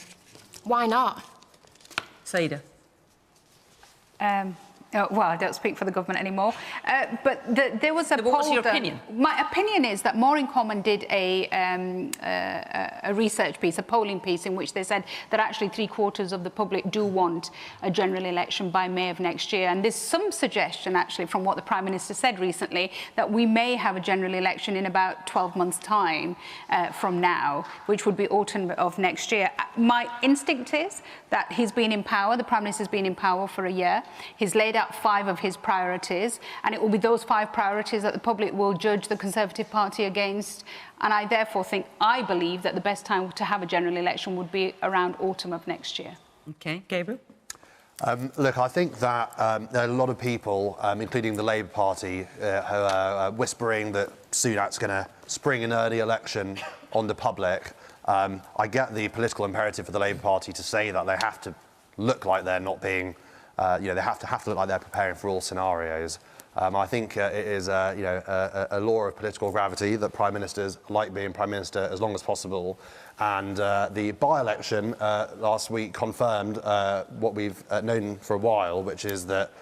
Why not? Saida. Well, I don't speak for the government anymore, but there was a poll. What's your opinion? My opinion is that Maureen Coleman did a research piece, a polling piece, in which they said that actually 3/4 of the public do want a general election by May of next year. And there's some suggestion, actually, from what the Prime Minister said recently, that we may have a general election in about 12 months' time from now, which would be autumn of next year. My instinct is that he's been in power, the Prime Minister's been in power for a year. He's laid out 5 of his priorities, and it will be those 5 priorities that the public will judge the Conservative Party against. And I therefore I believe that the best time to have a general election would be around autumn of next year. OK. Gabriel? Look, I think that there are a lot of people, including the Labour Party, who are whispering that Sunak's going to spring an early election on the public. I get the political imperative for the Labour Party to say that they have to look like they're not being, they have to look like they're preparing for all scenarios. I think it is, a law of political gravity that Prime Ministers like being Prime Minister as long as possible. And the by-election last week confirmed what we've known for a while, which is that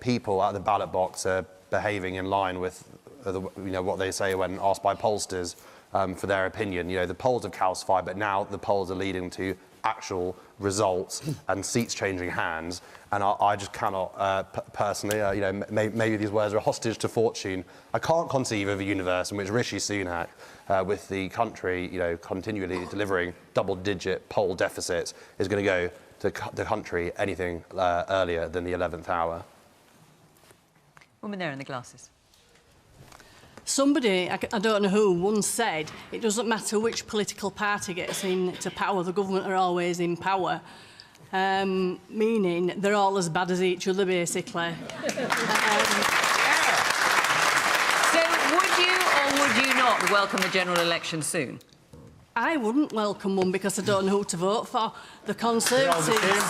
people at the ballot box are behaving in line with what they say when asked by pollsters for their opinion. The polls have calcified, but now the polls are leading to actual results and seats changing hands. And I just cannot, personally, maybe these words are a hostage to fortune. I can't conceive of a universe in which Rishi Sunak, with the country, continually delivering double-digit poll deficits, is going to go to the country anything earlier than the 11th hour. Woman there in the glasses. Somebody, I don't know who, once said, it doesn't matter which political party gets into power, the government are always in power. Meaning they're all as bad as each other, basically. So would you or would you not welcome a general election soon? I wouldn't welcome one because I don't know who to vote for. The Conservatives...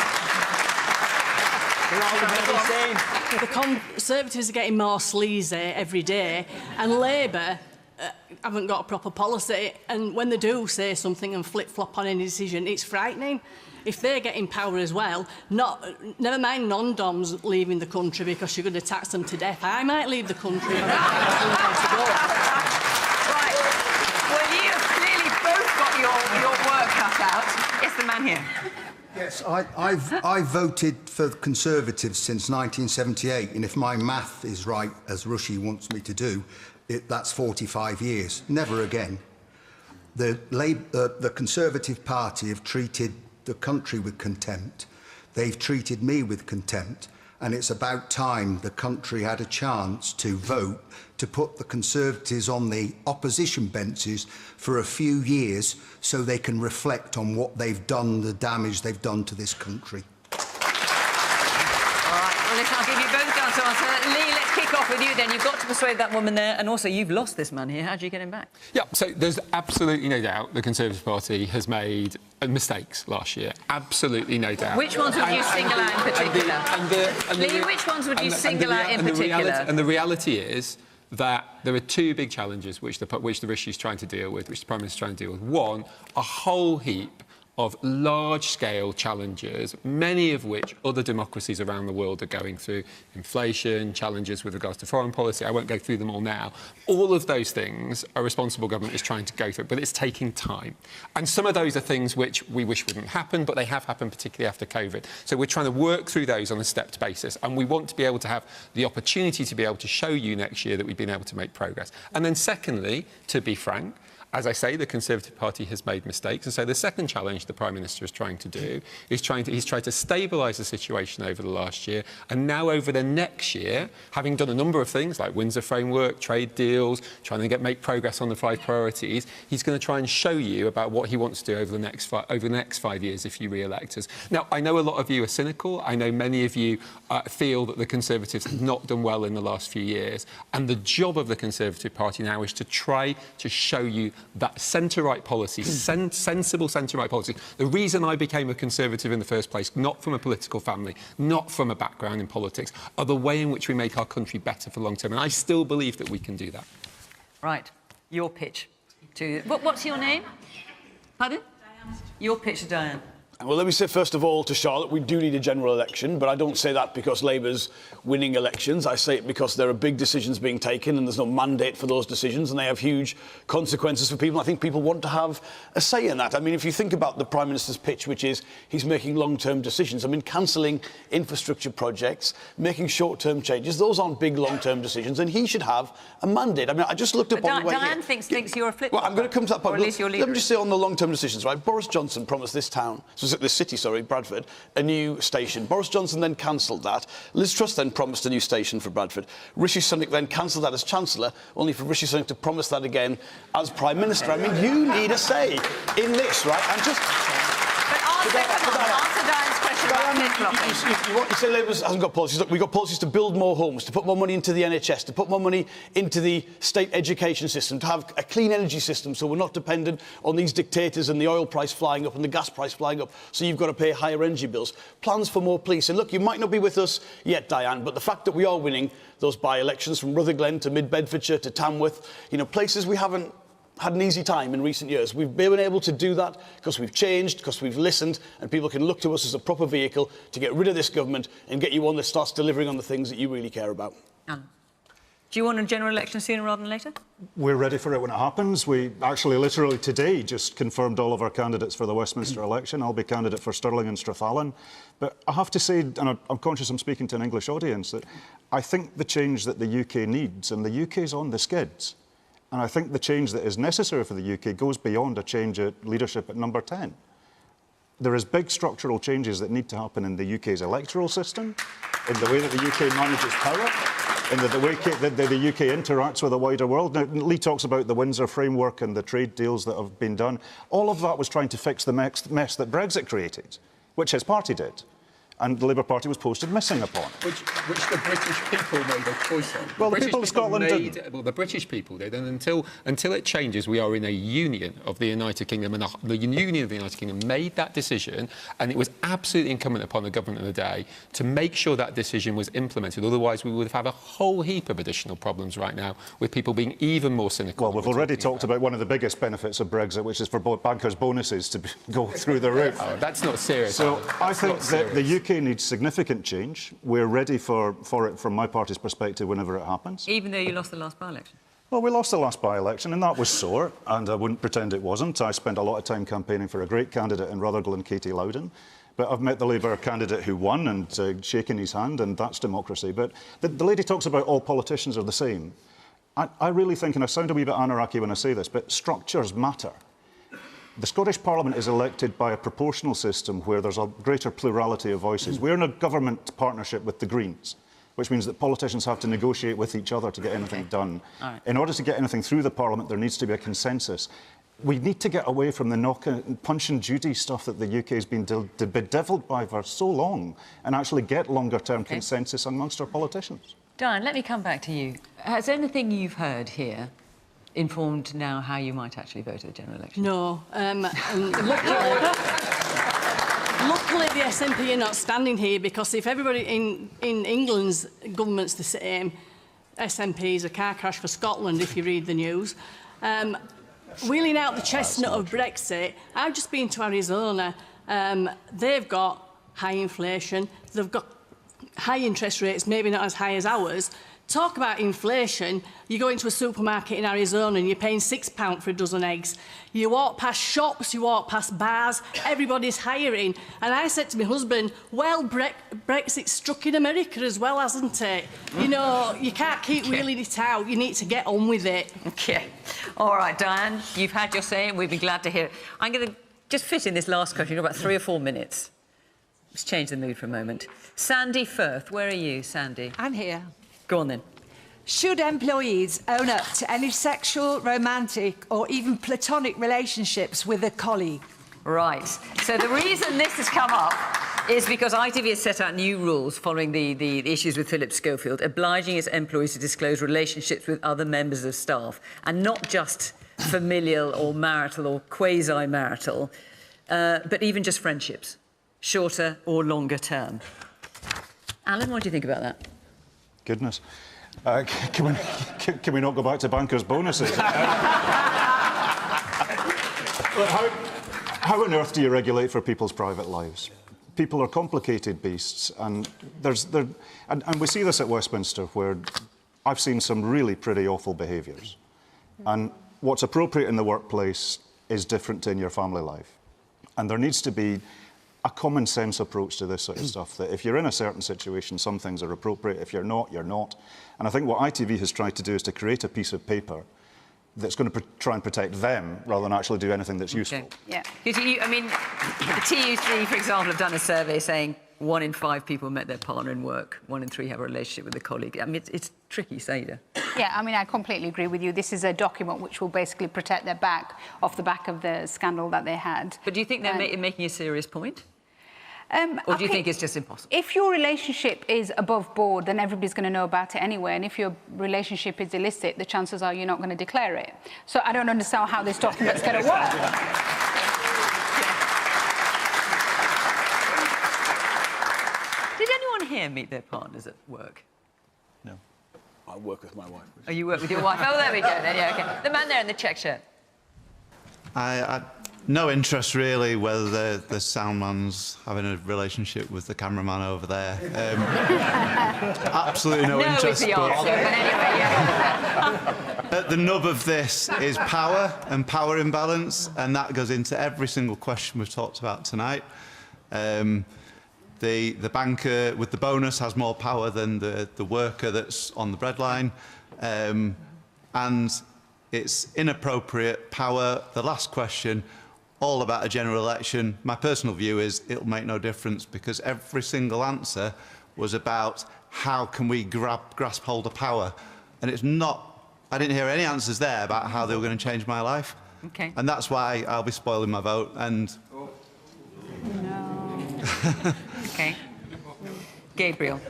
The Conservatives are getting more sleazy every day, and Labour haven't got a proper policy, and when they do say something and flip-flop on any decision, it's frightening. If they get in power as well, never mind non-doms leaving the country because you're going to tax them to death. I might leave the country if I don't know where to go. Right. Well, you've clearly both got your work cut out. Yes, the man here. Yes, I've voted for the Conservatives since 1978, and if my math is right, as Rishi wants me to do, that's 45 years. Never again. The Conservative Party have treated the country with contempt. They've treated me with contempt, and it's about time the country had a chance to vote to put the Conservatives on the opposition benches for a few years so they can reflect on what they've done, the damage they've done to this country. All right, well, listen, I'll give you both a chance to answer. Lee, let's kick off with you then. You've got to persuade that woman there, and also you've lost this man here. How do you get him back? Yeah, so there's absolutely no doubt the Conservative Party has made mistakes last year. Absolutely no doubt. Which ones would you single out in particular? Lee, which ones would you single out in particular? And the reality is that there are two big challenges which the Rishi is trying to deal with, which the Prime Minister is trying to deal with. One, a whole heap of large-scale challenges, many of which other democracies around the world are going through. Inflation, challenges with regards to foreign policy. I won't go through them all now. All of those things a responsible government is trying to go through, but it's taking time. And some of those are things which we wish wouldn't happen, but they have happened, particularly after COVID. So we're trying to work through those on a stepped basis, and we want to be able to have the opportunity to be able to show you next year that we've been able to make progress. And then secondly, to be frank, as I say, the Conservative Party has made mistakes. And so the second challenge the Prime Minister is trying to do is he's tried to stabilise the situation over the last year. And now over the next year, having done a number of things like Windsor Framework, trade deals, trying to make progress on the 5 priorities, he's going to try and show you about what he wants to do over the next 5 years if you re-elect us. Now, I know a lot of you are cynical. I know many of you feel that the Conservatives have not done well in the last few years. And the job of the Conservative Party now is to try to show you that centre-right policy, sensible centre-right policy. The reason I became a Conservative in the first place, not from a political family, not from a background in politics, are the way in which we make our country better for long term. And I still believe that we can do that. Right. Your pitch to... What's your name? Pardon? Diane. Your pitch to Diane. Well, let me say, first of all, to Charlotte, we do need a general election, but I don't say that because Labour's winning elections. I say it because there are big decisions being taken and there's no mandate for those decisions, and they have huge consequences for people. I think people want to have a say in that. I mean, if you think about the Prime Minister's pitch, which is he's making long-term decisions, I mean, cancelling infrastructure projects, making short-term changes, those aren't big long-term decisions, and he should have a mandate. I mean, I just looked up on the way Diane here. thinks you're a flip-flopper. Well, I'm going to come to that point. Or at least your leader. Let me just say on the long-term decisions, right? Boris Johnson promised this city, Bradford, a new station. Boris Johnson then cancelled that. Liz Truss then promised a new station for Bradford. Rishi Sunak then cancelled that as Chancellor, only for Rishi Sunak to promise that again as Prime Minister. I mean, you need a say in this, right? And just... But answer Diane's question about flip-flopping. You say Labour hasn't got policies. Look, we've got policies to build more homes, to put more money into the NHS, to put more money into the state education system, to have a clean energy system so we're not dependent on these dictators and the oil price flying up and the gas price flying up, so you've got to pay higher energy bills. Plans for more police. And look, you might not be with us yet, Diane, but the fact that we are winning those by-elections from Rutherglen to Mid-Bedfordshire to Tamworth, places we haven't had an easy time in recent years. We've been able to do that because we've changed, because we've listened, and people can look to us as a proper vehicle to get rid of this government and get you one that starts delivering on the things that you really care about. Do you want a general election sooner rather than later? We're ready for it when it happens. We actually, literally today, just confirmed all of our candidates for the Westminster election. I'll be candidate for Stirling and Strathallan. But I have to say, and I'm conscious I'm speaking to an English audience, that I think the change that the UK needs, and the UK is on the skids, and I think the change that is necessary for the UK goes beyond a change at leadership at number 10. There is big structural changes that need to happen in the UK's electoral system, in the way that the UK manages power, in the way that the UK interacts with the wider world. Now, Lee talks about the Windsor framework and the trade deals that have been done. All of that was trying to fix the mess that Brexit created, which his party did. And the Labour Party was posted missing upon. Which the British people made a choice on. Well, the people of Scotland did. Well, the British people did, and until it changes, we are in a union of the United Kingdom, and the Union of the United Kingdom made that decision, and it was absolutely incumbent upon the government of the day to make sure that decision was implemented. Otherwise, we would have a whole heap of additional problems right now, with people being even more cynical. Well, we've already talked about one of the biggest benefits of Brexit, which is for bankers' bonuses to go through the roof. Oh, that's not serious. So I think that the UK needs significant change. We're ready for it from my party's perspective whenever it happens. Even though you lost the last by-election? Well, we lost the last by-election, and that was sore, and I wouldn't pretend it wasn't. I spent a lot of time campaigning for a great candidate in Rutherglen, Katie Loudon. But I've met the Labour candidate who won and shaken his hand, and that's democracy. But the lady talks about all politicians are the same. I really think, and I sound a wee bit anarchy when I say this, but structures matter. The Scottish Parliament is elected by a proportional system where there's a greater plurality of voices. We're in a government partnership with the Greens, which means that politicians have to negotiate with each other to get anything done. Right. In order to get anything through the Parliament, there needs to be a consensus. We need to get away from the Punch and Judy stuff that the UK has been bedevilled by for so long and actually get longer-term consensus amongst our politicians. Diane, let me come back to you. Has anything you've heard here informed now how you might actually vote at the general election? No. And luckily, the SNP are not standing here, because if everybody in England's government's the same, SNP is a car crash for Scotland, if you read the news. Wheeling out the chestnut of Brexit, I've just been to Arizona. They've got high inflation. They've got high interest rates, maybe not as high as ours. Talk about inflation. You go into a supermarket in Arizona and you're paying £6 for a dozen eggs. You walk past shops, you walk past bars, everybody's hiring. And I said to my husband, well, Brexit struck in America as well, hasn't it? You know, you can't keep wheeling it out. You need to get on with it. OK. All right, Diane, you've had your say and we'd be glad to hear it. I'm going to just fit in this last question. You've got about 3 or 4 minutes. Let's change the mood for a moment. Sandy Firth, where are you, Sandy? I'm here. Go on then. Should employees own up to any sexual, romantic or even platonic relationships with a colleague? Right. So the reason this has come up is because ITV has set out new rules following the issues with Philip Schofield, obliging its employees to disclose relationships with other members of staff, and not just familial or marital or quasi-marital, but even just friendships, shorter or longer term. Alan, what do you think about that? Goodness. Can we not go back to bankers' bonuses? How on earth do you regulate for people's private lives? People are complicated beasts, and and we see this at Westminster, where I've seen some really pretty awful behaviours. And what's appropriate in the workplace is different in your family life. And there needs to be a common sense approach to this sort of stuff, that if you're in a certain situation, some things are appropriate. If you're not, you're not. And I think what ITV has tried to do is to create a piece of paper that's going to try and protect them rather than actually do anything that's useful. Yeah. I mean, the TUC, for example, have done a survey saying 1 in 5 people met their partner in work, 1 in 3 have a relationship with a colleague. I mean, it's tricky, Saida. Yeah, I mean, I completely agree with you. This is a document which will basically protect their back off the back of the scandal that they had. But do you think they're making a serious point? Or do you think it's just impossible? If your relationship is above board, then everybody's going to know about it anyway. And if your relationship is illicit, the chances are you're not going to declare it. So I don't understand how this document's going to work. Did anyone here meet their partners at work? No. I work with my wife. Oh, you work with your wife? Oh, there we go. Then, yeah, okay. The man there in the check shirt. I No interest really whether the sound man's having a relationship with the cameraman over there. Absolutely no interest. Is the answer, but anyway, yeah. At the nub of this is power and power imbalance, and that goes into every single question we've talked about tonight. The banker with the bonus has more power than the worker that's on the breadline, and it's inappropriate power. The last question, all about a general election. My personal view is it'll make no difference, because every single answer was about how can we grasp hold of power, and it's not. I didn't hear any answers there about how they were going to change my life. Okay. And that's why I'll be spoiling my vote. And Okay. Gabriel.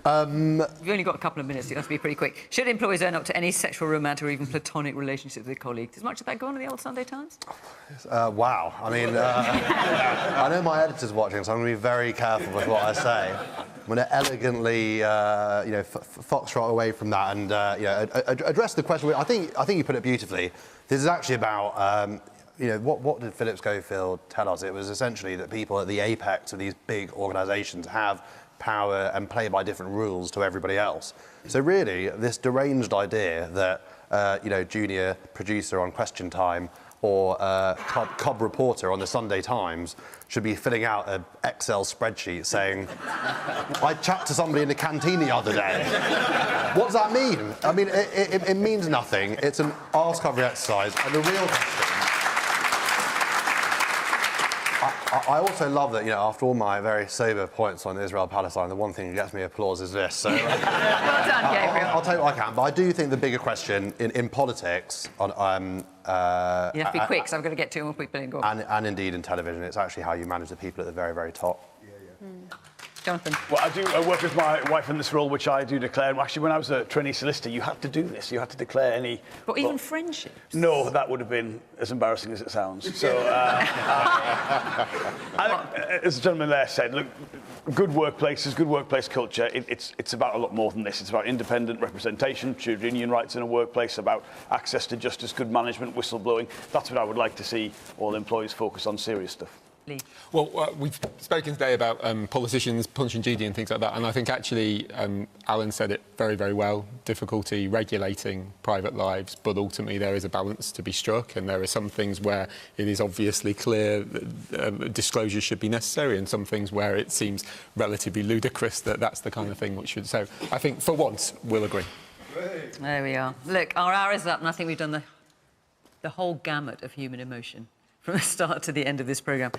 You've only got a couple of minutes, so you have to be pretty quick. Should employees own up to any sexual, romantic or even platonic relationships with colleagues? Does much of that go on in the old Sunday Times? Wow. I mean, I know my editor's watching, so I'm going to be very careful with what I say. I'm going to elegantly, foxtrot away from that and, address the question. I think you put it beautifully. This is actually about, what did Philip Schofield tell us? It was essentially that people at the apex of these big organisations have power and play by different rules to everybody else. So really, this deranged idea that, junior producer on Question Time or Cobb reporter on the Sunday Times should be filling out an Excel spreadsheet saying, I chat to somebody in the canteen the other day. What does that mean? I mean, it means nothing. It's an arse covering exercise. And the real question, I also love that, after all my very sober points on Israel-Palestine, the one thing that gets me applause is this. So, well done, Gabriel. I'll tell you what I can, but I do think the bigger question in politics, you have to be quick, so I'm going to get two more people in. Go on. And indeed in television, it's actually how you manage the people at the very, very top. Jonathan. Well, I work with my wife in this role, which I do declare. Actually, when I was a trainee solicitor, you had to do this. You had to declare any... But even friendships? No, that would have been as embarrassing as it sounds. So, as the gentleman there said, look, good workplaces, good workplace culture, it's about a lot more than this. It's about independent representation, true union rights in a workplace, about access to justice, good management, whistleblowing. That's what I would like to see all employees focus on serious stuff. Well, we've spoken today about politicians, Punch and Judy and things like that, and I think actually Alan said it very, very well, difficulty regulating private lives, but ultimately there is a balance to be struck, and there are some things where it is obviously clear that disclosure should be necessary, and some things where it seems relatively ludicrous that that's the kind of thing which should... So I think, for once, we'll agree. There we are. Look, our hour is up, and I think we've done the whole gamut of human emotion from the start to the end of this programme.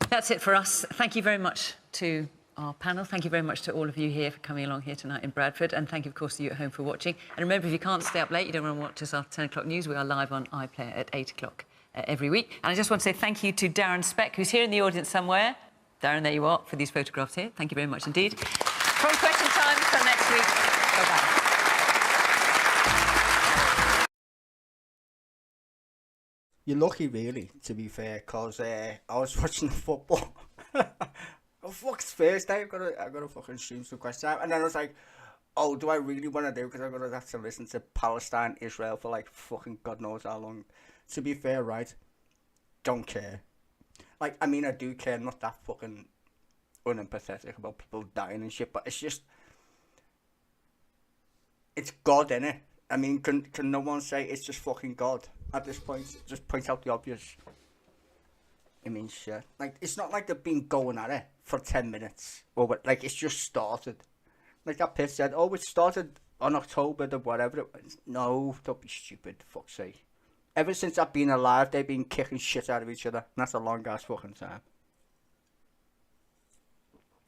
That's it for us. Thank you very much to our panel. Thank you very much to all of you here for coming along here tonight in Bradford. And thank you, of course, to you at home for watching. And remember, if you can't stay up late, you don't want to watch us after 10 o'clock news, we are live on iPlayer at 8 o'clock every week. And I just want to say thank you to Darren Speck, who's here in the audience somewhere. Darren, there you are, for these photographs here. Thank you very much indeed. From Question Time until next week. Bye-bye. You're lucky, really, to be fair, because I was watching the football. Oh, fuck, it's Thursday. I've got to fucking stream some Question Time. And then I was like, oh, do I really want to do it? Because I've got to have to listen to Palestine, Israel for like fucking God knows how long. To be fair, right, don't care. Like, I mean, I do care. I'm not that fucking unempathetic about people dying and shit, but it's just... It's God, innit? I mean, can no one say it's just fucking God? At this point, just point out the obvious. I mean, shit. Like, it's not like they've been going at it for 10 minutes. Or what, like, it's just started. Like that Pitt said, oh, it started on October or whatever it was. No, don't be stupid, fuck's sake. Ever since I've been alive, they've been kicking shit out of each other. And that's a long-ass fucking time.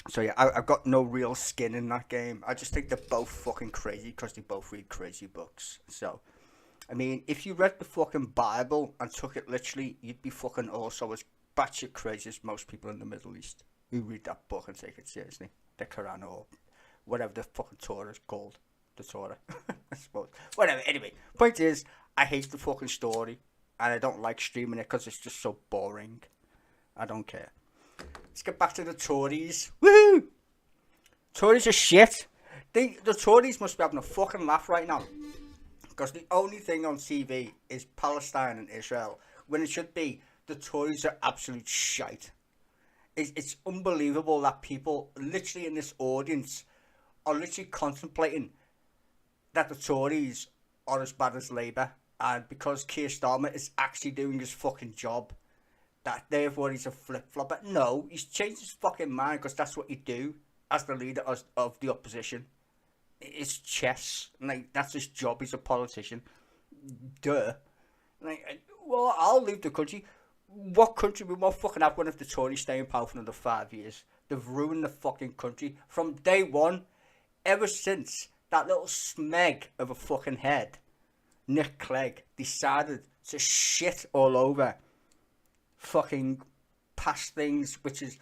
So, yeah, I've got no real skin in that game. I just think they're both fucking crazy because they both read crazy books. So... I mean, if you read the fucking Bible and took it literally, you'd be fucking also as batshit crazy as most people in the Middle East who read that book and take it seriously. The Quran or whatever the fucking Torah is called. The Torah, I suppose. Whatever, anyway. Point is, I hate the fucking story and I don't like streaming it because it's just so boring. I don't care. Let's get back to the Tories. Woohoo! Tories are shit. The Tories must be having a fucking laugh right now. Because the only thing on TV is Palestine and Israel, when it should be the Tories are absolute shite. It's unbelievable that people literally in this audience are literally contemplating that the Tories are as bad as Labour, and because Keir Starmer is actually doing his fucking job, that therefore he's a flip-flopper. No, he's changed his fucking mind because that's what you do as the leader of the opposition. It's chess. Like, that's his job. He's a politician. Duh. Like, well, I'll leave the country. What country we won't fucking have one if the Tories stay in power for another 5 years? They've ruined the fucking country from day one, ever since that little smeg of a fucking head, Nick Clegg, decided to shit all over fucking past things, which is,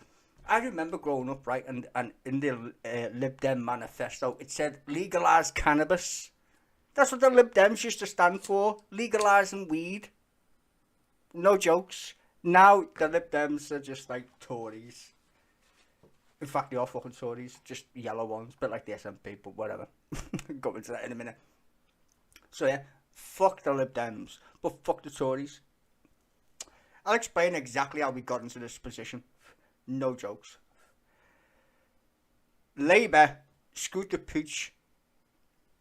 I remember growing up, right, and in the Lib Dem manifesto, it said legalise cannabis. That's what the Lib Dems used to stand for, legalising weed. No jokes. Now the Lib Dems are just like Tories. In fact, they are fucking Tories, just yellow ones, bit like the SNP, but whatever. Go into that in a minute. So yeah, fuck the Lib Dems, but fuck the Tories. I'll explain exactly how we got into this position. No jokes. Labour screwed the pooch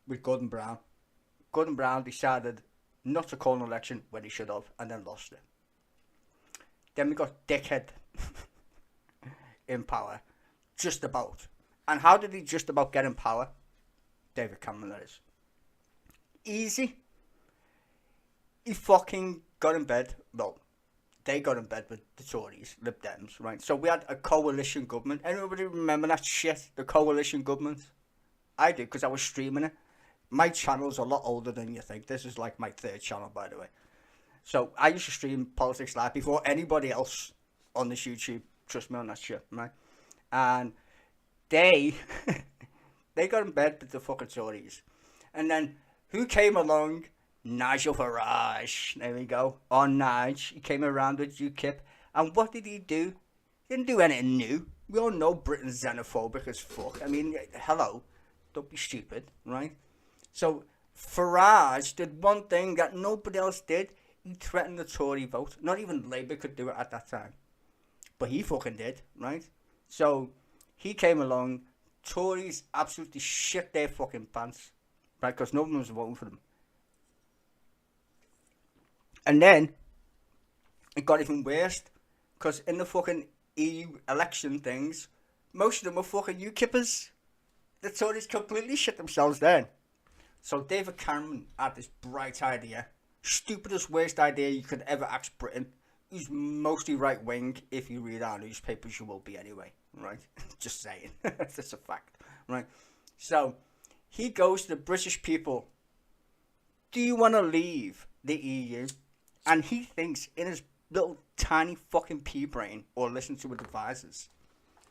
with Gordon Brown. Gordon Brown decided not to call an election when he should have, and then lost it. Then we got dickhead in power. Just about. And how did he just about get in power? David Cameron, that is. Easy. He fucking got in bed. Well, they got in bed with the Tories, Lib Dems, right? So we had a coalition government. Anybody remember that shit? The coalition government? I do, because I was streaming it. My channel's a lot older than you think. This is like my 3rd channel, by the way. So I used to stream Politics Live before anybody else on this YouTube. Trust me on that shit, right? And they got in bed with the fucking Tories. And then who came along? Nigel Farage. There we go. On Nige. He came around with UKIP. And what did he do? He didn't do anything new. We all know Britain's xenophobic as fuck. I mean, hello. Don't be stupid, right? So Farage did one thing that nobody else did. He threatened the Tory vote. Not even Labour could do it at that time. But he fucking did, right? So he came along. Tories absolutely shit their fucking pants, right? Because no one was voting for them. And then it got even worse. Because in the fucking EU election things, most of them were fucking UKIPers. The Tories completely shit themselves then. So David Cameron had this bright idea. Stupidest, worst idea you could ever ask Britain. Who's mostly right wing. If you read our newspapers, you will be anyway, right? Just saying. That's a fact, right? So he goes to the British people. Do you want to leave the EU? And he thinks in his little tiny fucking pea brain, or listen to his advisors.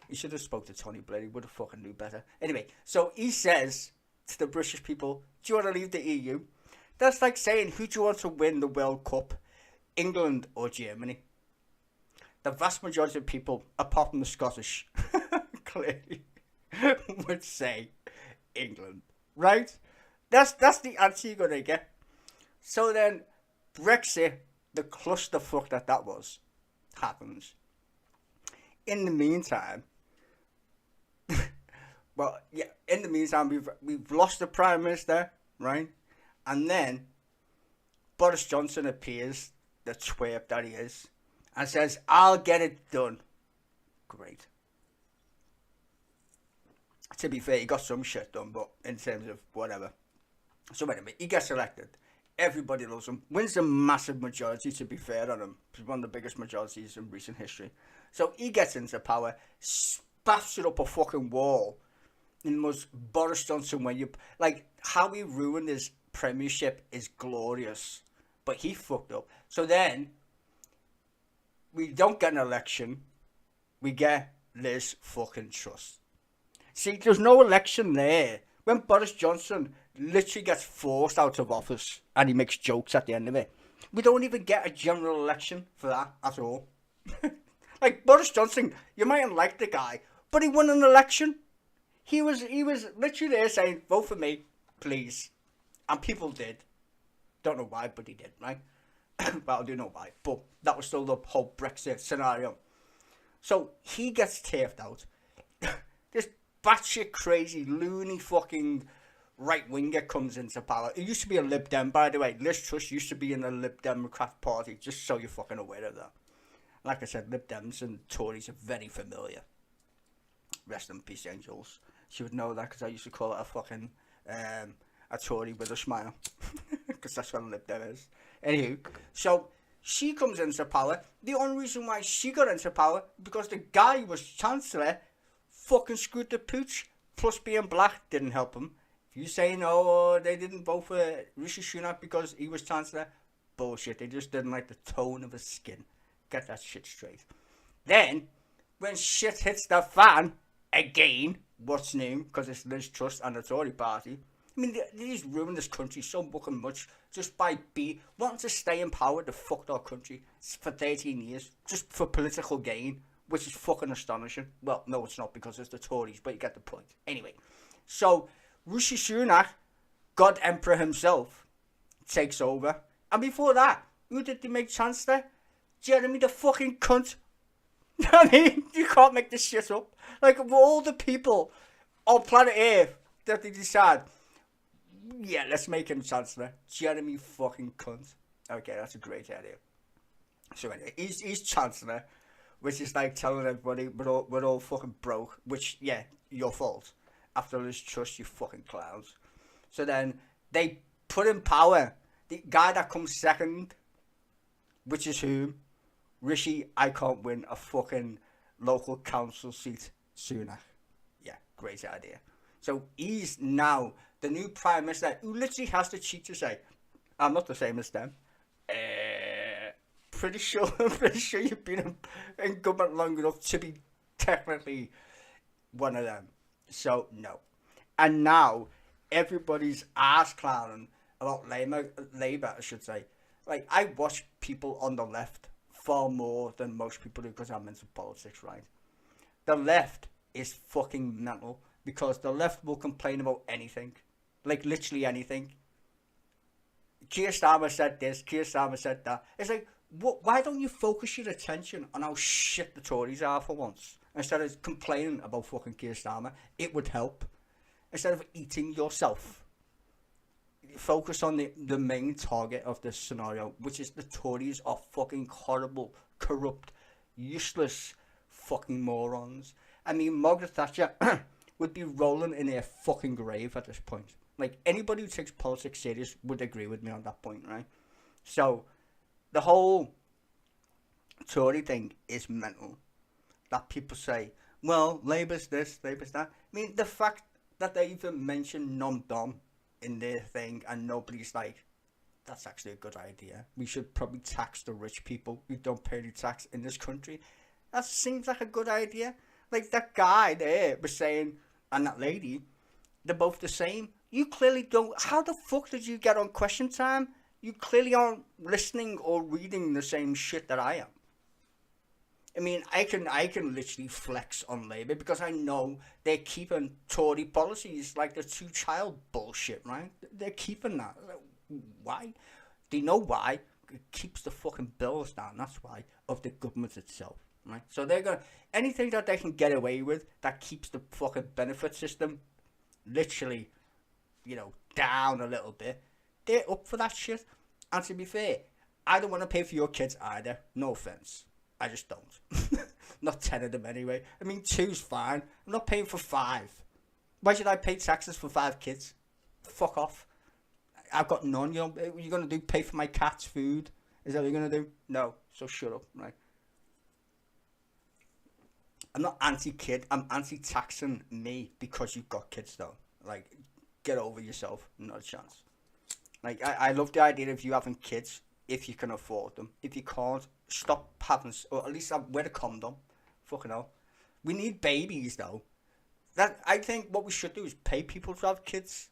He should have spoke to Tony Blair. He would have fucking knew better. Anyway, so he says to the British people, do you want to leave the EU? That's like saying, who do you want to win the World Cup? England or Germany? The vast majority of people, apart from the Scottish, clearly, would say England, right? That's the answer you're going to get. So then, Brexit, the clusterfuck that was, happens. In the meantime, well, yeah, in the meantime, we've lost the Prime Minister, right? And then Boris Johnson appears, the twerp that he is, and says, I'll get it done. Great. To be fair, he got some shit done, but in terms of whatever. So anyway, he gets elected. Everybody loves him. Wins a massive majority, to be fair on him. He's one of the biggest majorities in recent history. So he gets into power, spaffs it up a fucking wall. In the most Boris Johnson way. Like, how he ruined his premiership is glorious. But he fucked up. So then, we don't get an election. We get Liz fucking Truss. See, there's no election there. When Boris Johnson literally gets forced out of office and he makes jokes at the end of it, we don't even get a general election for that at all. Like, Boris Johnson, you mightn't like the guy, but he won an election. He was literally there saying, vote for me, please. And people did. Don't know why, but he did, right? Well, I do know why, but that was still the whole Brexit scenario. So he gets turfed out. This batshit crazy, loony fucking right-winger comes into power. It used to be a Lib Dem, by the way. Liz Truss used to be in the Lib Democrat Party, just so you're fucking aware of that. Like I said, Lib Dems and Tories are very familiar. Rest in peace, Angels. She would know that because I used to call it a fucking a Tory with a smile. Because that's what a Lib Dem is. Anywho, so she comes into power. The only reason why she got into power because the guy who was Chancellor fucking screwed the pooch. Plus being black didn't help him. If you say no, they didn't vote for Rishi Sunak because he was Chancellor, bullshit. They just didn't like the tone of his skin. Get that shit straight. Then, when shit hits the fan, again, what's new? Because it's Liz Truss and the Tory party. I mean, they just ruined this country so fucking much just by wanting to stay in power. They fucked our country for 13 years just for political gain, which is fucking astonishing. Well, no, it's not because it's the Tories, but you get the point. Anyway, so Rishi Sunak, God Emperor himself, takes over. And before that, who did they make Chancellor? Jeremy the fucking cunt. I mean, you can't make this shit up. Like, of all the people on planet Earth that they decide, yeah, let's make him Chancellor. Jeremy fucking cunt. Okay, that's a great idea. So anyway, he's Chancellor, which is like telling everybody we're all fucking broke, which, yeah, your fault. After Liz Truss, you fucking clowns. So then they put in power the guy that comes second, which is whom? Rishi, I can't win a fucking local council seat Sunak. Yeah, great idea. So he's now the new Prime Minister who literally has the cheek to say, I'm not the same as them. Pretty sure you've been in government long enough to be technically one of them. So, no. And now, everybody's ass clowning about Labour, I should say. Like, I watch people on the left far more than most people do because I'm into politics, right? The left is fucking mental because the left will complain about anything. Like, literally anything. Keir Starmer said this, Keir Starmer said that. It's like, why don't you focus your attention on how shit the Tories are for once? Instead of complaining about fucking Keir Starmer, it would help. Instead of eating yourself. Focus on the main target of this scenario, which is the Tories are fucking horrible, corrupt, useless fucking morons. I mean, Margaret Thatcher would be rolling in her fucking grave at this point. Like, anybody who takes politics serious would agree with me on that point, right? So, the whole Tory thing is mental. That people say, well, Labour's this, Labour's that. I mean, the fact that they even mention non-dom in their thing and nobody's like, that's actually a good idea. We should probably tax the rich people who don't pay any tax in this country. That seems like a good idea. Like that guy there was saying, and that lady, they're both the same. You clearly don't. How the fuck did you get on Question Time? You clearly aren't listening or reading the same shit that I am. I mean, I can literally flex on Labour because I know they're keeping Tory policies like the two-child bullshit, right? They're keeping that. Why? They know why. It keeps the fucking bills down, that's why, of the government itself, right? So they're going to... Anything that they can get away with that keeps the fucking benefit system literally, you know, down a little bit, they're up for that shit. And to be fair, I don't want to pay for your kids either. No offence. I just don't. Not 10 of them anyway. I mean, 2's fine. I'm not paying for 5. Why should I pay taxes for 5 kids? Fuck off. I've got none. You know, what you're going to do? Pay for my cat's food? Is that what you're going to do? No. So shut up, right? I'm not anti-kid. I'm anti-taxing me because you've got kids, though. Like, get over yourself. Not a chance. Like, I love the idea of you having kids if you can afford them. If you can't, stop having, or at least wear a condom. Fucking hell. We need babies, though. That I think what we should do is pay people to have kids.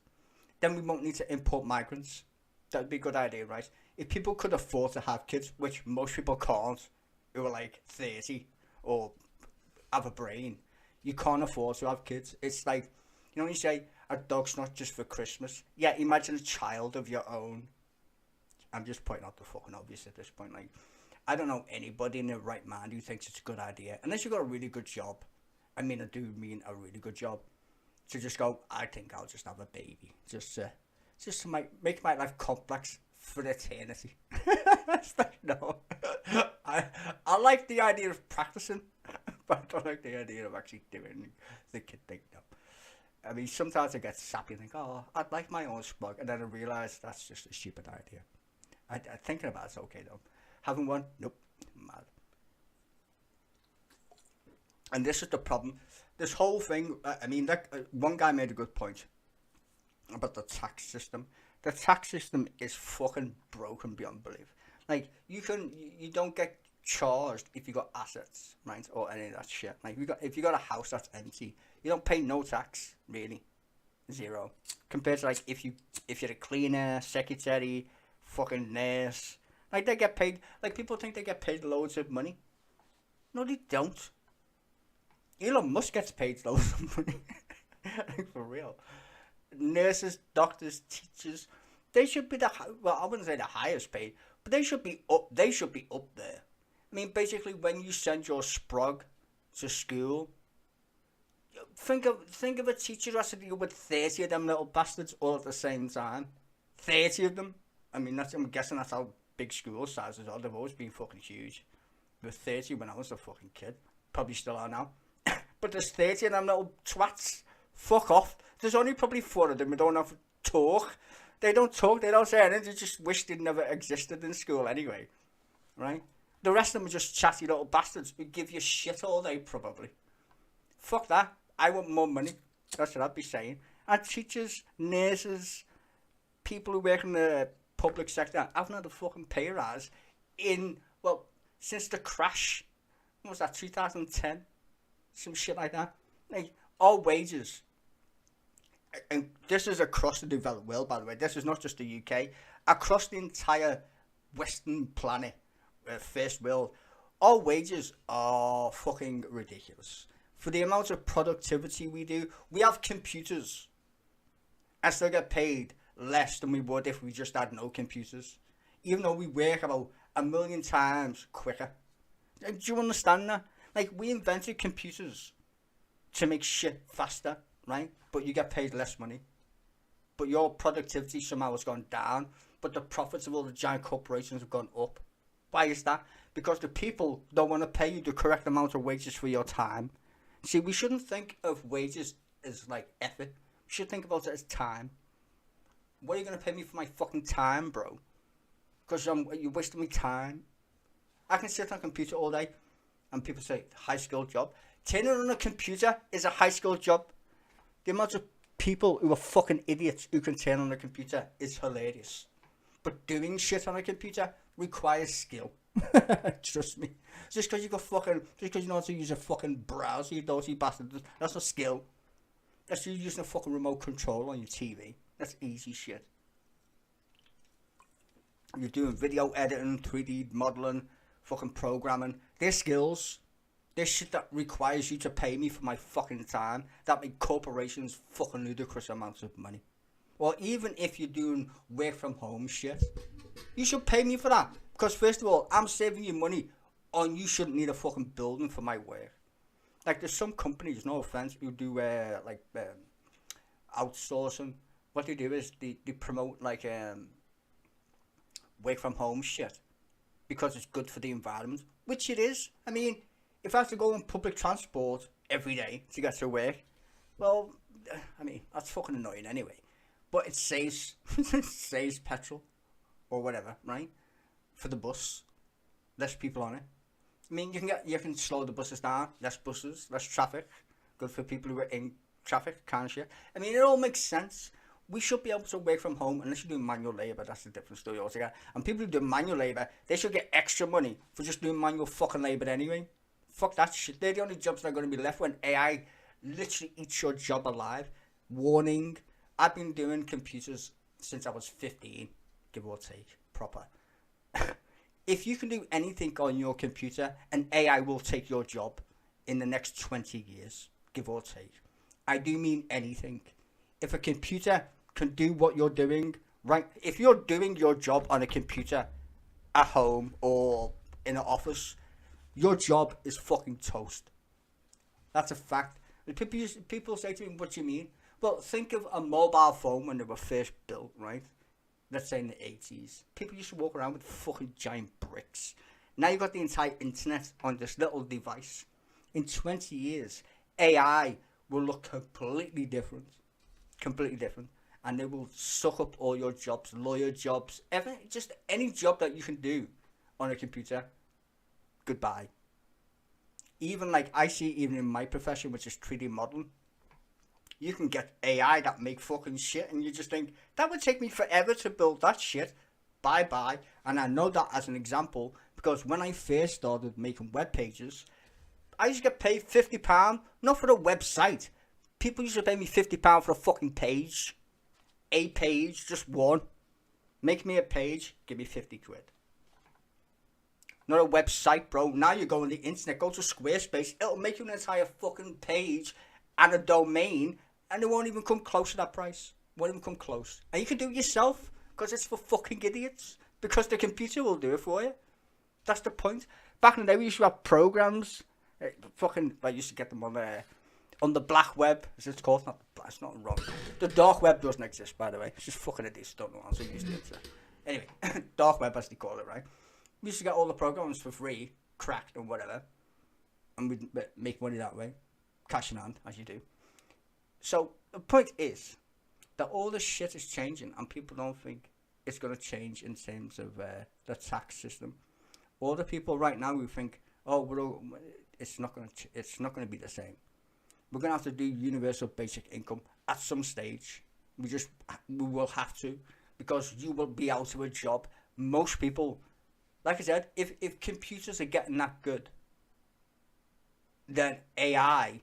Then we won't need to import migrants. That would be a good idea, right? If people could afford to have kids, which most people can't, who are like 30 or have a brain, you can't afford to have kids. It's like, you know when you say, a dog's not just for Christmas? Yeah, imagine a child of your own. I'm just pointing out the fucking obvious at this point. Like, I don't know anybody in their right mind who thinks it's a good idea, unless you've got a really good job. I mean, I do mean a really good job. To just go, I think I'll just have a baby. Just to make my life complex for eternity. No. I like the idea of practicing, but I don't like the idea of actually doing the kid thing. No. I mean, sometimes I get sappy and think, oh, I'd like my own sprug, and then I realise that's just a stupid idea. Thinking about it's okay though. Having one, nope, mad. And this is the problem. This whole thing, I mean, one guy made a good point about the tax system. The tax system is fucking broken beyond belief. Like, you don't get charged if you got assets, right, or any of that shit. Like, if you got a house that's empty, you don't pay no tax, really, 0. Compared to like if you're a cleaner, secretary, fucking nurse, like they get paid. Like, people think they get paid loads of money. No, they don't. Elon Musk gets paid loads of money. Like, for real. Nurses, doctors, teachers, they should be well, I wouldn't say the highest paid, but they should be up there. I mean, basically, when you send your sprog to school, think of a teacher who has to deal with 30 of them little bastards all at the same time. 30 of them. I mean, I'm guessing that's how big school sizes are. They've always been fucking huge. There were 30 when I was a fucking kid. Probably still are now. But there's 30 of them little twats. Fuck off. There's only probably 4 of them who don't have to talk. They don't talk, they don't say anything, they just wish they never existed in school anyway. Right? The rest of them are just chatty little bastards who give you shit all day, probably. Fuck that. I want more money. That's what I'd be saying. And teachers, nurses, people who work in the public sector haven't had a fucking pay rise since the crash. What was that, 2010? Some shit like that. Like, our wages, and this is across the developed world, by the way, this is not just the UK, across the entire Western planet, first world, our wages are fucking ridiculous. For the amount of productivity we do, we have computers and still get paid less than we would if we just had no computers, even though we work about 1 million times quicker. Do you understand that? Like, we invented computers to make shit faster, right? But you get paid less money. But your productivity somehow has gone down, but the profits of all the giant corporations have gone up. Why is that? Because the people don't want to pay you the correct amount of wages for your time. See, we shouldn't think of wages as like effort. We should think about it as time. What are you going to pay me for my fucking time, bro? Because you're wasting my time. I can sit on a computer all day and people say, high-skilled job. Turning on a computer is a high-skilled job. The amount of people who are fucking idiots who can turn on a computer is hilarious. But doing shit on a computer requires skill. Trust me. Just because you know how to use a fucking browser, you dirty bastard, that's not skill. That's you using a fucking remote control on your TV. That's easy shit. You're doing video editing, 3D modeling, fucking programming. They're skills. They're shit that requires you to pay me for my fucking time. That make corporations fucking ludicrous amounts of money. Or even if you're doing work from home shit, you should pay me for that. Because first of all, I'm saving you money, and you shouldn't need a fucking building for my work. Like, there's some companies, no offense, who do outsourcing. What they do is they promote like work from home shit because it's good for the environment, which it is. I mean, if I have to go on public transport every day to get to work, well, I mean, that's fucking annoying anyway. But it saves petrol or whatever, right? For the bus, less people on it. I mean, you can slow the buses down, less buses, less traffic. Good for people who are in traffic, kind of shit. I mean, it all makes sense. We should be able to work from home unless you're doing manual labour. That's a different story altogether. And people who do manual labour, they should get extra money for just doing manual fucking labour anyway. Fuck that shit. They're the only jobs that are going to be left when AI literally eats your job alive. Warning. I've been doing computers since I was 15, give or take, proper. If you can do anything on your computer, an AI will take your job in the next 20 years, give or take. I do mean anything. If a computer can do what you're doing right? If you're doing your job on a computer at home or in an office, your job is fucking toast. That's a fact. People say to me, what do you mean? Well, think of a mobile phone when they were first built, right? Let's say in the 80s. People used to walk around with fucking giant bricks. Now you've got the entire internet on this little device. In 20 years, AI will look completely different. Completely different. And they will suck up all your jobs, lawyer jobs, just any job that you can do on a computer. Goodbye. Even like I see, even in my profession, which is 3D modeling, you can get AI that make fucking shit, and you just think, that would take me forever to build that shit. Bye-bye. And I know that as an example, because when I first started making web pages, I used to get paid £50, not for the website. People used to pay me £50 for a fucking page. A page, just one. Make me a page, give me 50 quid. Not a website, bro. Now you go on the internet, go to Squarespace, it'll make you an entire fucking page and a domain, and it won't even come close to that price. Won't even come close. And you can do it yourself, because it's for fucking idiots. Because the computer will do it for you. That's the point. Back in the day, we used to have programs. I used to get them on the black web, as it's called. It's not wrong. The dark web doesn't exist, by the way. It's just fucking idiots. Don't know how to use the internet. Anyway, dark web, as they call it, right? We used to get all the programs for free, cracked and whatever, and we'd make money that way, cash in hand, as you do. So the point is that all this shit is changing, and people don't think it's going to change in terms of the tax system. All the people right now who think, oh, it's not going to be the same. We're going to have to do universal basic income at some stage. We will have to, because you will be out of a job. Most people. Like I said, if computers are getting that good, then AI,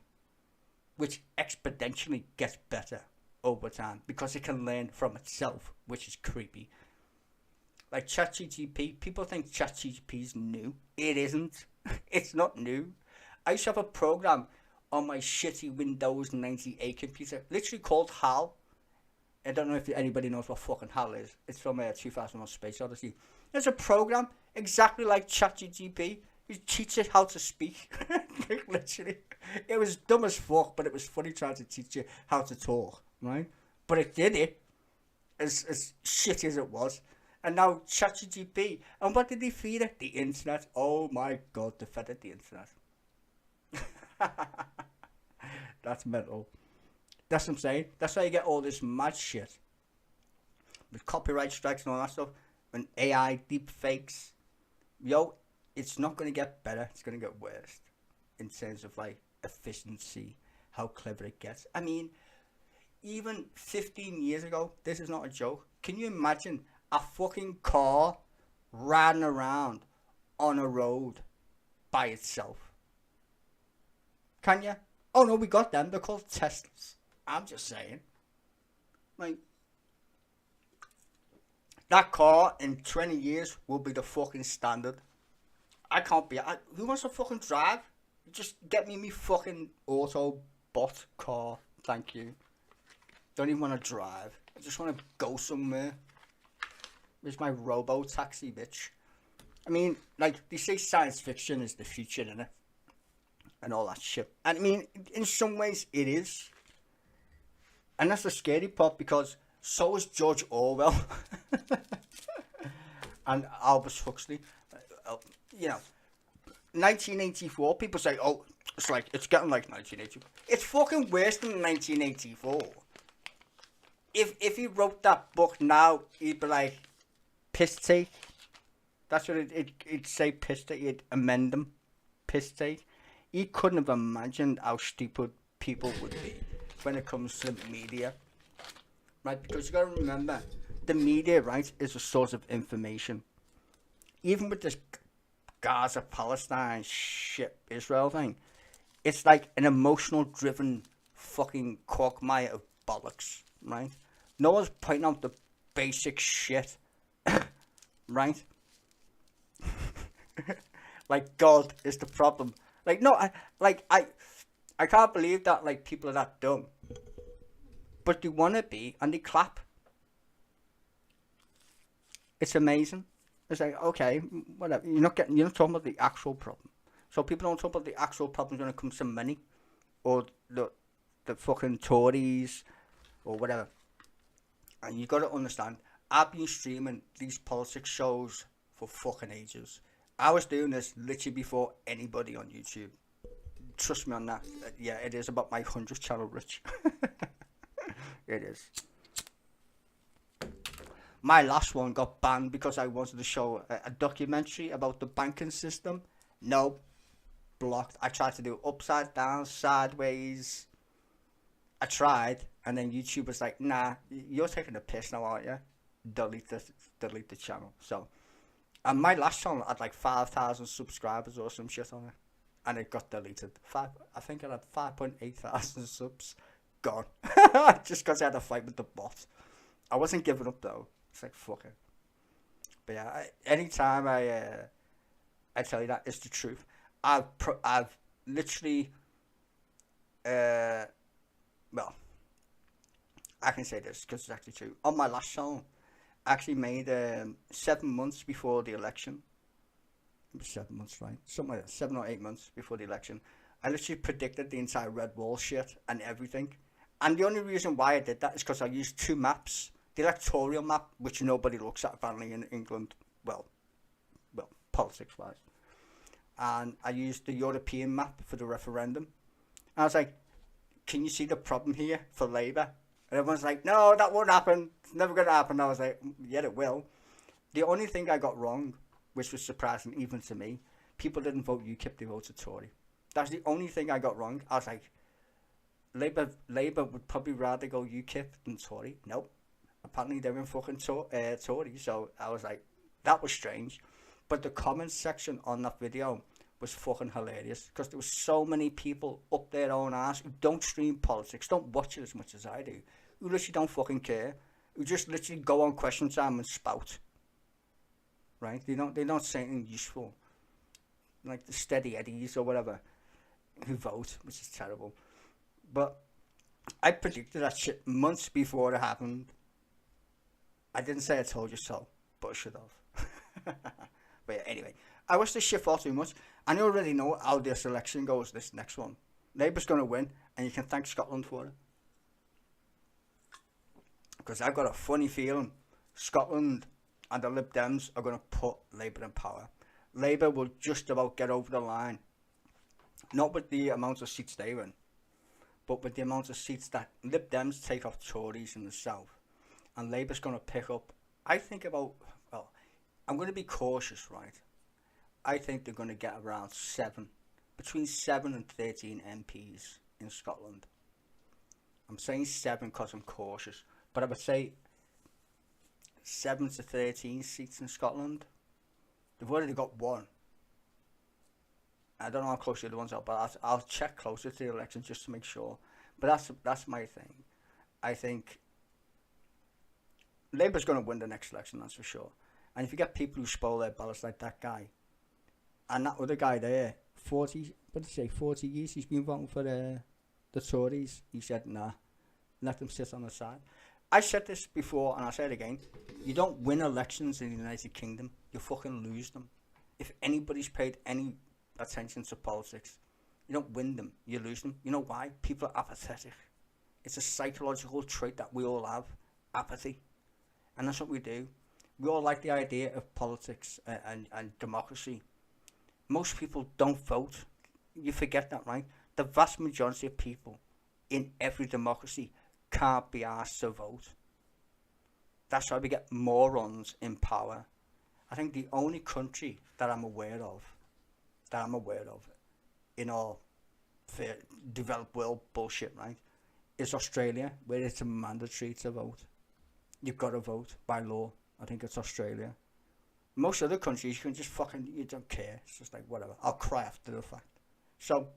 which exponentially gets better over time, because it can learn from itself, which is creepy. Like ChatGPT, people think ChatGPT is new. It isn't. It's not new. I used to have a program on my shitty Windows 98 computer, literally called HAL. I don't know if anybody knows what fucking HAL is. It's from 2001 Space Odyssey. There's a program exactly like ChatGPT. You teach it how to speak. Like, literally. It was dumb as fuck, but it was funny trying to teach you how to talk, right? But it did it, as shit as it was. And now ChatGPT. And what did they feed it? The internet. Oh my god, they fed it the internet. That's mental. That's what I'm saying. That's why you get all this mad shit. With copyright strikes and all that stuff. And AI, deep fakes. Yo, it's not going to get better. It's going to get worse. In terms of, like, efficiency. How clever it gets. I mean, even 15 years ago, this is not a joke. Can you imagine a fucking car riding around on a road by itself? Can you? Oh no, we got them. They're called Teslas. I'm just saying. Like, that car in 20 years will be the fucking standard. I can't be. Who wants to fucking drive? Just get me fucking Autobot car. Thank you. Don't even want to drive. I just want to go somewhere. Where's my robo-taxi, bitch? I mean, like, they say science fiction is the future, innit? And all that shit. And I mean, in some ways, it is. And that's the scary part, because so is George Orwell. And Aldous Huxley. You know, 1984, people say, oh, it's getting like 1984. It's fucking worse than 1984. If he wrote that book now, he'd be like, piss take. That's what it'd say, piss take. He'd amend them. Piss take. He couldn't have imagined how stupid people would be when it comes to media. Right? Because you gotta remember, the media, right, is a source of information. Even with this Gaza, Palestine, shit, Israel thing, it's like an emotional driven fucking quagmire of bollocks, right? No one's pointing out the basic shit, right? Like, God is the problem. Like, no, I can't believe that, like, people are that dumb. But they want to be, and they clap. It's amazing. It's like, okay, whatever. You're not talking about the actual problem. So people don't talk about the actual problems when it comes to money, or the fucking Tories, or whatever. And you got to understand, I've been streaming these politics shows for fucking ages. I was doing this literally before anybody on YouTube. Trust me on that. Yeah, it is about my 100th channel, Rich. It is. My last one got banned because I wanted to show a documentary about the banking system. No, blocked. I tried to do it upside down, sideways. I tried, and then YouTube was like, nah, you're taking a piss now, aren't you? Delete the channel. So, and my last channel had like 5,000 subscribers or some shit on it, and it got deleted. I think I had 5.8 thousand subs gone. Just because I had a fight with the bot. I wasn't giving up though. It's like, fuck it. But yeah, anytime I tell you that, it's the truth. I've literally, well, I can say this because it's actually true. On my last channel, I actually made 7 months before the election. 7 months, right? Something like that. 7 or 8 months before the election. I literally predicted the entire Red Wall shit and everything. And the only reason why I did that is because I used 2 maps. The electoral map, which nobody looks at apparently in England, well, politics-wise. And I used the European map for the referendum. And I was like, can you see the problem here for Labour? And everyone's like, no, that won't happen. It's never going to happen. I was like, yeah, it will. The only thing I got wrong, which was surprising even to me, people didn't vote UKIP, they voted Tory. That's the only thing I got wrong. I was like, Labour would probably rather go UKIP than Tory. Nope. Apparently they were in fucking Tory. So I was like, that was strange. But the comments section on that video was fucking hilarious, because there was so many people up their own ass who don't stream politics, don't watch it as much as I do, who literally don't fucking care, who just literally go on Question Time and spout. Right? They don't say anything useful, like the Steady Eddies or whatever, who vote, which is terrible. But I predicted that shit months before it happened. I didn't say I told you so, but I should have. But yeah, anyway, I watched this shit far too much. And you already know how this election goes, this next one. Labour's going to win, and you can thank Scotland for it. Because I've got a funny feeling Scotland and the Lib Dems are going to put Labour in power. Labour will just about get over the line. Not with the amount of seats they win, but with the amount of seats that Lib Dems take off Tories in the south. And Labour's going to pick up, I think about, well, I'm going to be cautious, right? I think they're going to get around between 7 and 13 MPs in Scotland. I'm saying 7 because I'm cautious, but I would say 7 to 13 seats in Scotland. They've already got 1. I don't know how close the other ones are, but I'll check closer to the election just to make sure. But that's my thing. I think Labour's going to win the next election, that's for sure. And if you get people who spoil their ballots like that guy, and that other guy there, 40 years he's been voting for the Tories. He said, nah, let them sit on the side. I said this before, and I'll say it again. You don't win elections in the United Kingdom, you fucking lose them. If anybody's paid any attention to politics, you don't win them, you lose them. You know why? People are apathetic. It's a psychological trait that we all have, apathy. And that's what we do. We all like the idea of politics and democracy. Most people don't vote. You forget that, right? The vast majority of people in every democracy can't be asked to vote. That's why we get morons in power. I think the only country that I'm aware of in all developed world bullshit, right, is Australia, where it's mandatory to vote. You've got to vote by law. I think it's Australia. Most other countries, you can just you don't care. It's just like, whatever. I'll cry after the fact. So,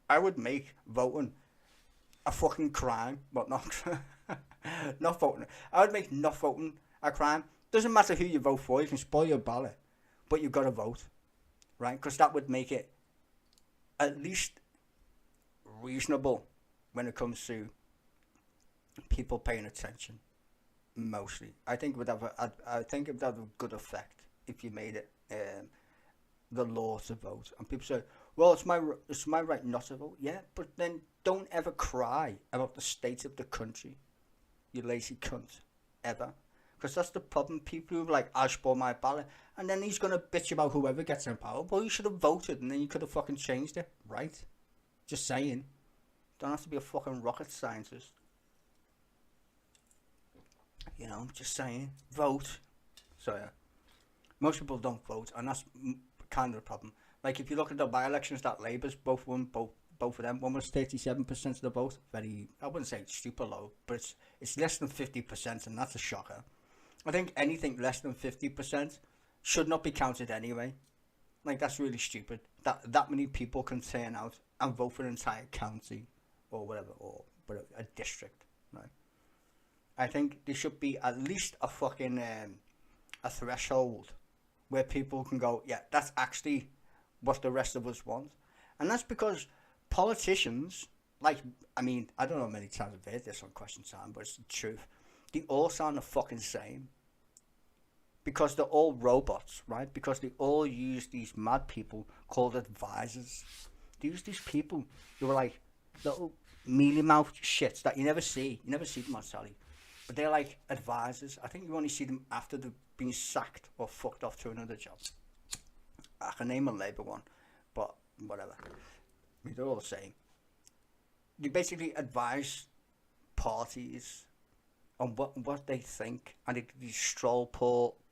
I would make voting a fucking crime. Well, not voting. I would make not voting a crime. Doesn't matter who you vote for. You can spoil your ballot. But you've got to vote. Right? Because that would make it at least reasonable when it comes to people paying attention. Mostly. I think it would have a good effect if you made it the law to vote. And people say, well, it's my right not to vote. Yeah, but then don't ever cry about the state of the country, you lazy cunt, ever. Because that's the problem. People who are like, I spoiled my ballot, and then he's going to bitch about whoever gets in power. Well, you should have voted, and then you could have fucking changed it, right? Just saying. Don't have to be a fucking rocket scientist. You know, just saying. Vote. So, yeah. Most people don't vote, and that's kind of the problem. Like, if you look at the by-elections that Labour's both won, both of them, one was 37% of the vote. Very, I wouldn't say it's super low, but it's less than 50%, and that's a shocker. I think anything less than 50% should not be counted anyway. Like, that's really stupid. That many people can turn out and vote for an entire county or whatever, a district, right? I think there should be at least a fucking a threshold where people can go, yeah, that's actually what the rest of us want. And that's because politicians, like, I mean, I don't know how many times I've heard this on Question Time, but it's the truth. They all sound the fucking same. Because they're all robots, right? Because they all use these mad people called advisors. They use these people who are like little mealy-mouthed shits that you never see. You never see them on telly. But they're like advisors. I think you only see them after they've been sacked or fucked off to another job. I can name a Labour one, but whatever. I mean, they're all the same. You basically advise parties on what they think, and they stroll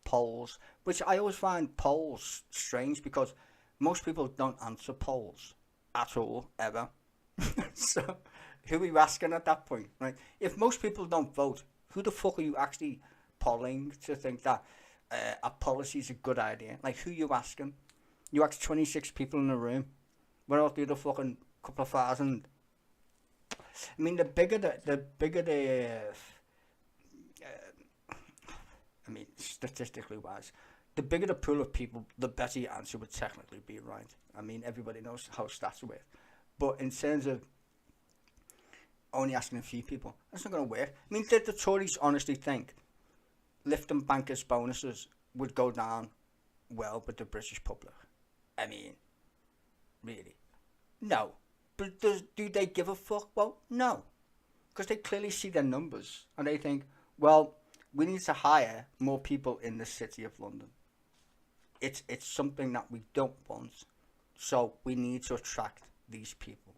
polls, which I always find polls strange because most people don't answer polls at all, ever. So who are you asking at that point, right? If most people don't vote, who the fuck are you actually polling to think that a policy is a good idea? Like, who are you asking? You ask 26 people in a room. What else do the fucking couple of thousand? I mean, the bigger I mean, statistically wise, the bigger the pool of people, the better your answer would technically be, right? I mean, everybody knows how stats work. But in terms of only asking a few people, that's not going to work. I mean, did the Tories honestly think lifting bankers' bonuses would go down well with the British public? I mean, really? No. But do they give a fuck? Well, no. Because they clearly see their numbers and they think, well, we need to hire more people in the City of London. It's something that we don't want, so we need to attract these people.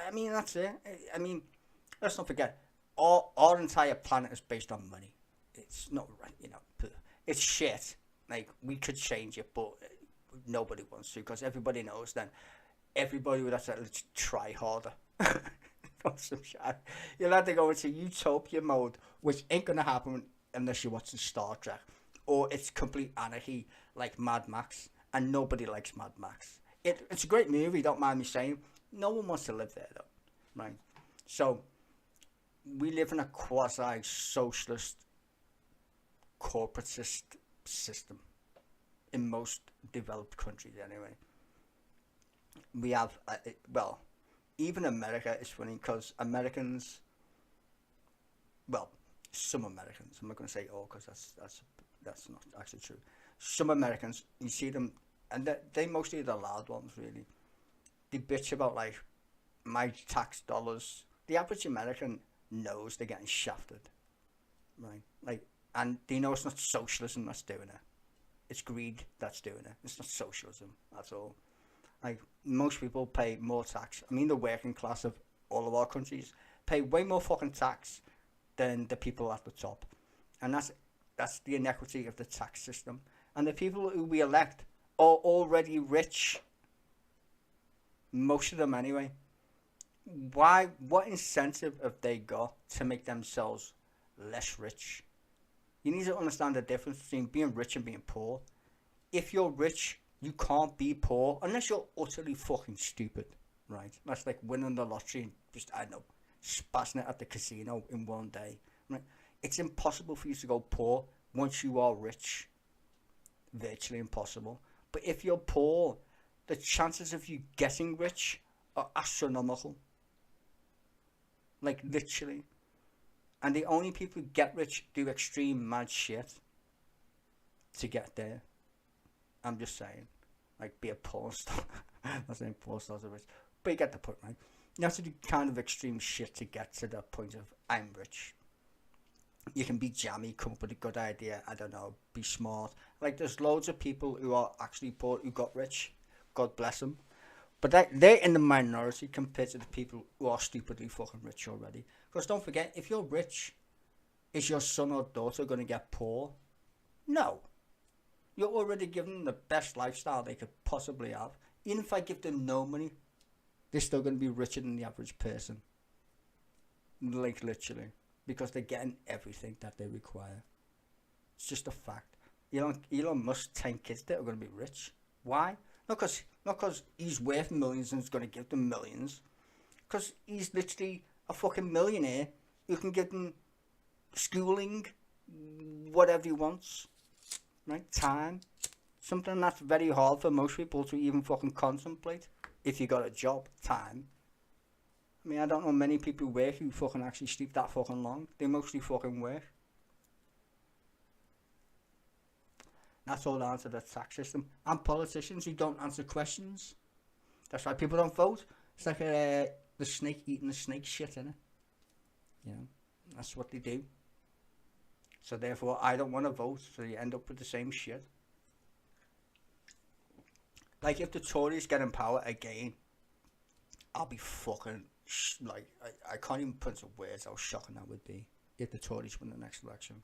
I mean, that's it. I mean, let's not forget, our entire planet is based on money. It's not right, you know. It's shit. Like, we could change it, but nobody wants to, because everybody knows then everybody would have to try harder. You'll have to go into utopia mode, which ain't gonna happen unless you watch the Star Trek, or it's complete anarchy like Mad Max, and nobody likes Mad Max. It's a great movie, don't mind me saying. No one wants to live there though, right? So we live in a quasi-socialist, corporatist system in most developed countries anyway. We have well, even America is funny because Americans, well, some Americans, I'm not going to say all because that's not actually true. Some Americans, you see them, and they mostly are the loud ones really. They bitch about like my tax dollars. The average American knows they're getting shafted, right? Like, and they know it's not socialism that's doing it. It's greed that's doing it. It's not socialism at all. Like, most people pay more tax. I mean, the working class of all of our countries pay way more fucking tax than the people at the top. And that's the inequity of the tax system. And the people who we elect are already rich. Most of them anyway. Why? What incentive have they got to make themselves less rich? You need to understand the difference between being rich and being poor. If you're rich, you can't be poor unless you're utterly fucking stupid, right? That's like winning the lottery and just, I don't know, spazzing it at the casino in one day, right? It's impossible for you to go poor once you are rich. Virtually impossible. But if you're poor, the chances of you getting rich are astronomical. Like, literally. And the only people who get rich do extreme mad shit to get there. I'm just saying. Like, be a porn star. I'm not saying porn stars are rich. But you get the point, right? You have to do kind of extreme shit to get to the point of, I'm rich. You can be jammy, come up with a good idea, I don't know, be smart. Like, there's loads of people who are actually poor who got rich. God bless them. But they're in the minority compared to the people who are stupidly fucking rich already. Because don't forget, if you're rich, is your son or daughter going to get poor? No. You're already giving them the best lifestyle they could possibly have. Even if I give them no money, they're still going to be richer than the average person. Like, literally. Because they're getting everything that they require. It's just a fact. Elon Musk's 10 kids that are going to be rich. Why? Not because he's worth millions and is going to give them millions. Because he's literally a fucking millionaire who can give them schooling, whatever he wants. Right? Time. Something that's very hard for most people to even fucking contemplate. If you got a job, time. I mean, I don't know many people who work who fucking actually sleep that fucking long. They mostly fucking work. That's all down to the tax system. And politicians who don't answer questions. That's why people don't vote. It's like the snake eating the snake shit, innit? You know, that's what they do. So therefore, I don't want to vote, so you end up with the same shit. Like, if the Tories get in power again, I'll be fucking, like, I can't even put into words how shocking that would be if the Tories win the next election.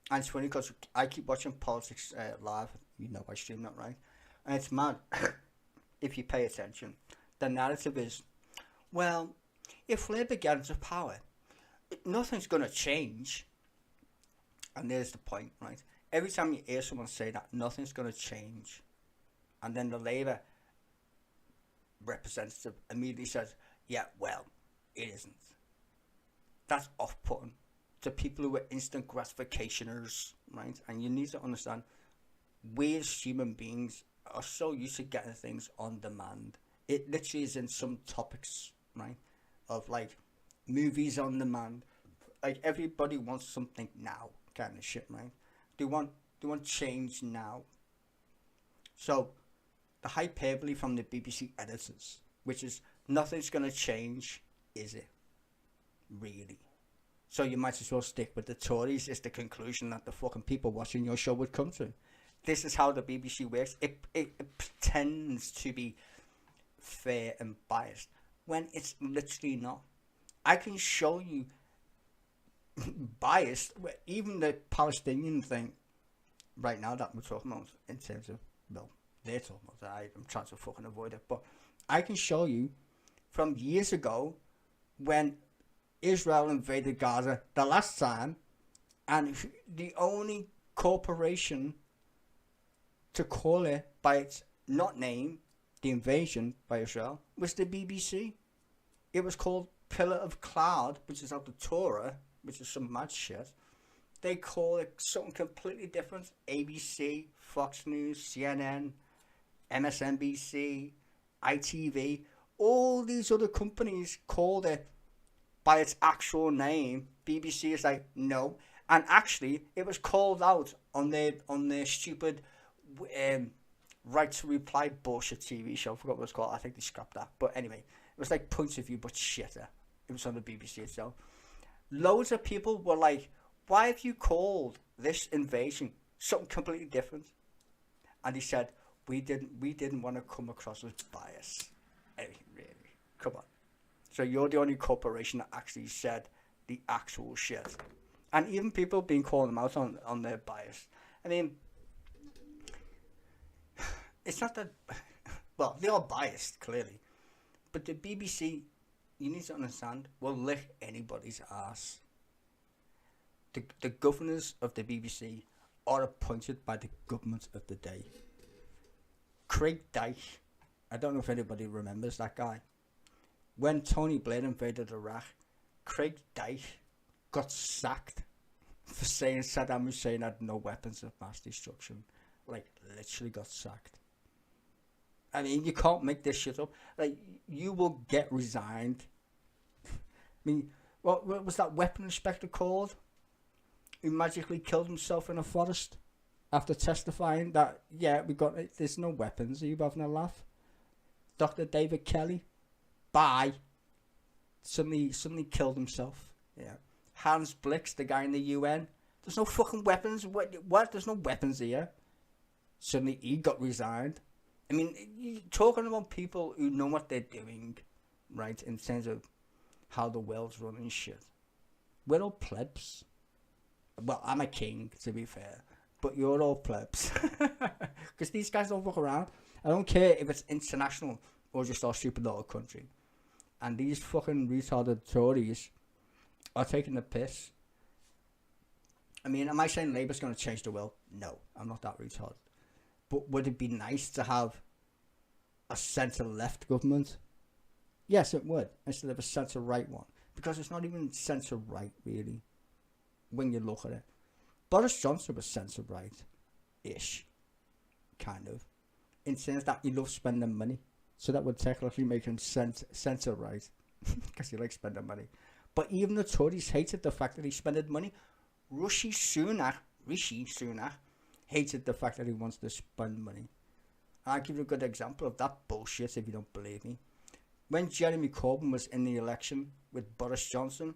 And it's funny because I keep watching politics live. You know I stream that, right? And it's mad. If you pay attention, the narrative is, well, if Labour gets into power, nothing's going to change. And there's the point, right? Every time you hear someone say that, nothing's going to change. And then the Labour representative immediately says, yeah, well, it isn't. That's off-putting to people who are instant gratificationers, right? And you need to understand, we as human beings are so used to getting things on demand. It literally is in some topics, right? Of like movies on demand. Like, everybody wants something now, kind of shit, right? They want change now. So the hyperbole from the BBC editors, which is nothing's gonna change, is it? Really? So you might as well stick with the Tories, is the conclusion that the fucking people watching your show would come to. This is how the BBC works. It pretends to be fair and biased when it's literally not. I can show you biased, even the Palestinian thing right now that we're talking about in terms of, well, they're talking about it. I'm trying to fucking avoid it, but I can show you from years ago when Israel invaded Gaza the last time, and the only corporation to call it by its not name, the invasion by Israel, was the BBC. It was called Pillar of Cloud, which is out the Torah, which is some mad shit. They call it something completely different. ABC, Fox News, CNN, MSNBC, ITV, all these other companies called it by its actual name. BBC is like, no. And actually, it was called out on their stupid right to reply bullshit TV show. I forgot what it was called. I think they scrapped that. But anyway, it was like Points of View, but shitter. It was on the BBC itself. Loads of people were like, why have you called this invasion something completely different? And he said, we didn't want to come across as biased. Anyway, really, come on. So you're the only corporation that actually said the actual shit. And even people being calling them out on their bias. I mean, it's not that, well, they are biased, clearly. But the BBC, you need to understand, will lick anybody's ass. The governors of the BBC are appointed by the government of the day. Craig Dyche, I don't know if anybody remembers that guy. When Tony Blair invaded Iraq, Craig Dyche got sacked for saying Saddam Hussein had no weapons of mass destruction. Like, literally got sacked. I mean, you can't make this shit up. Like, you will get resigned. I mean, What was that weapon inspector called? Who magically killed himself in a forest after testifying that, yeah, there's no weapons. Are you having a laugh? Dr. David Kelly, bye. Suddenly killed himself. Yeah. Hans Blix, the guy in the UN. There's no fucking weapons. What? There's no weapons here. Suddenly he got resigned. I mean, you're talking about people who know what they're doing, right, in terms of how the world's running shit. We're all plebs. Well, I'm a king, to be fair, but you're all plebs. Because these guys don't walk around. I don't care if it's international or just our stupid little country. And these fucking retarded Tories are taking the piss. I mean, am I saying Labour's going to change the world? No, I'm not that retarded. But would it be nice to have a centre-left government? Yes, it would, instead of a centre-right one. Because it's not even centre-right, really, when you look at it. Boris Johnson was centre-right-ish, kind of, in terms that he loves spending money. So that would technically make him centre-right, because he likes spending money. But even the Tories hated the fact that he spended money. Rishi Sunak hated the fact that he wants to spend money. I'll give you a good example of that bullshit if you don't believe me. When Jeremy Corbyn was in the election with Boris Johnson,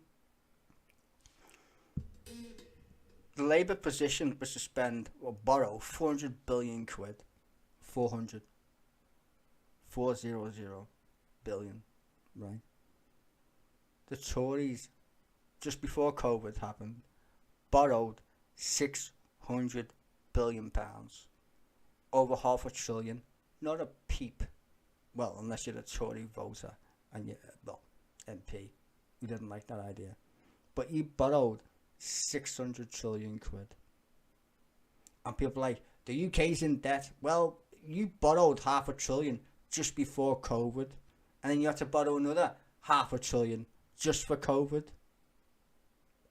the Labour position was to spend or borrow 400 billion quid. 400 billion, right? The Tories, just before COVID happened, borrowed 600 billion pounds, over £500 billion. Not a peep. Well, unless you're a Tory voter and you're, well, MP, who didn't like that idea. But you borrowed 600 trillion quid. And people are like, the UK's in debt. Well, you borrowed £500 billion just before COVID, and then you had to borrow another £500 billion just for COVID.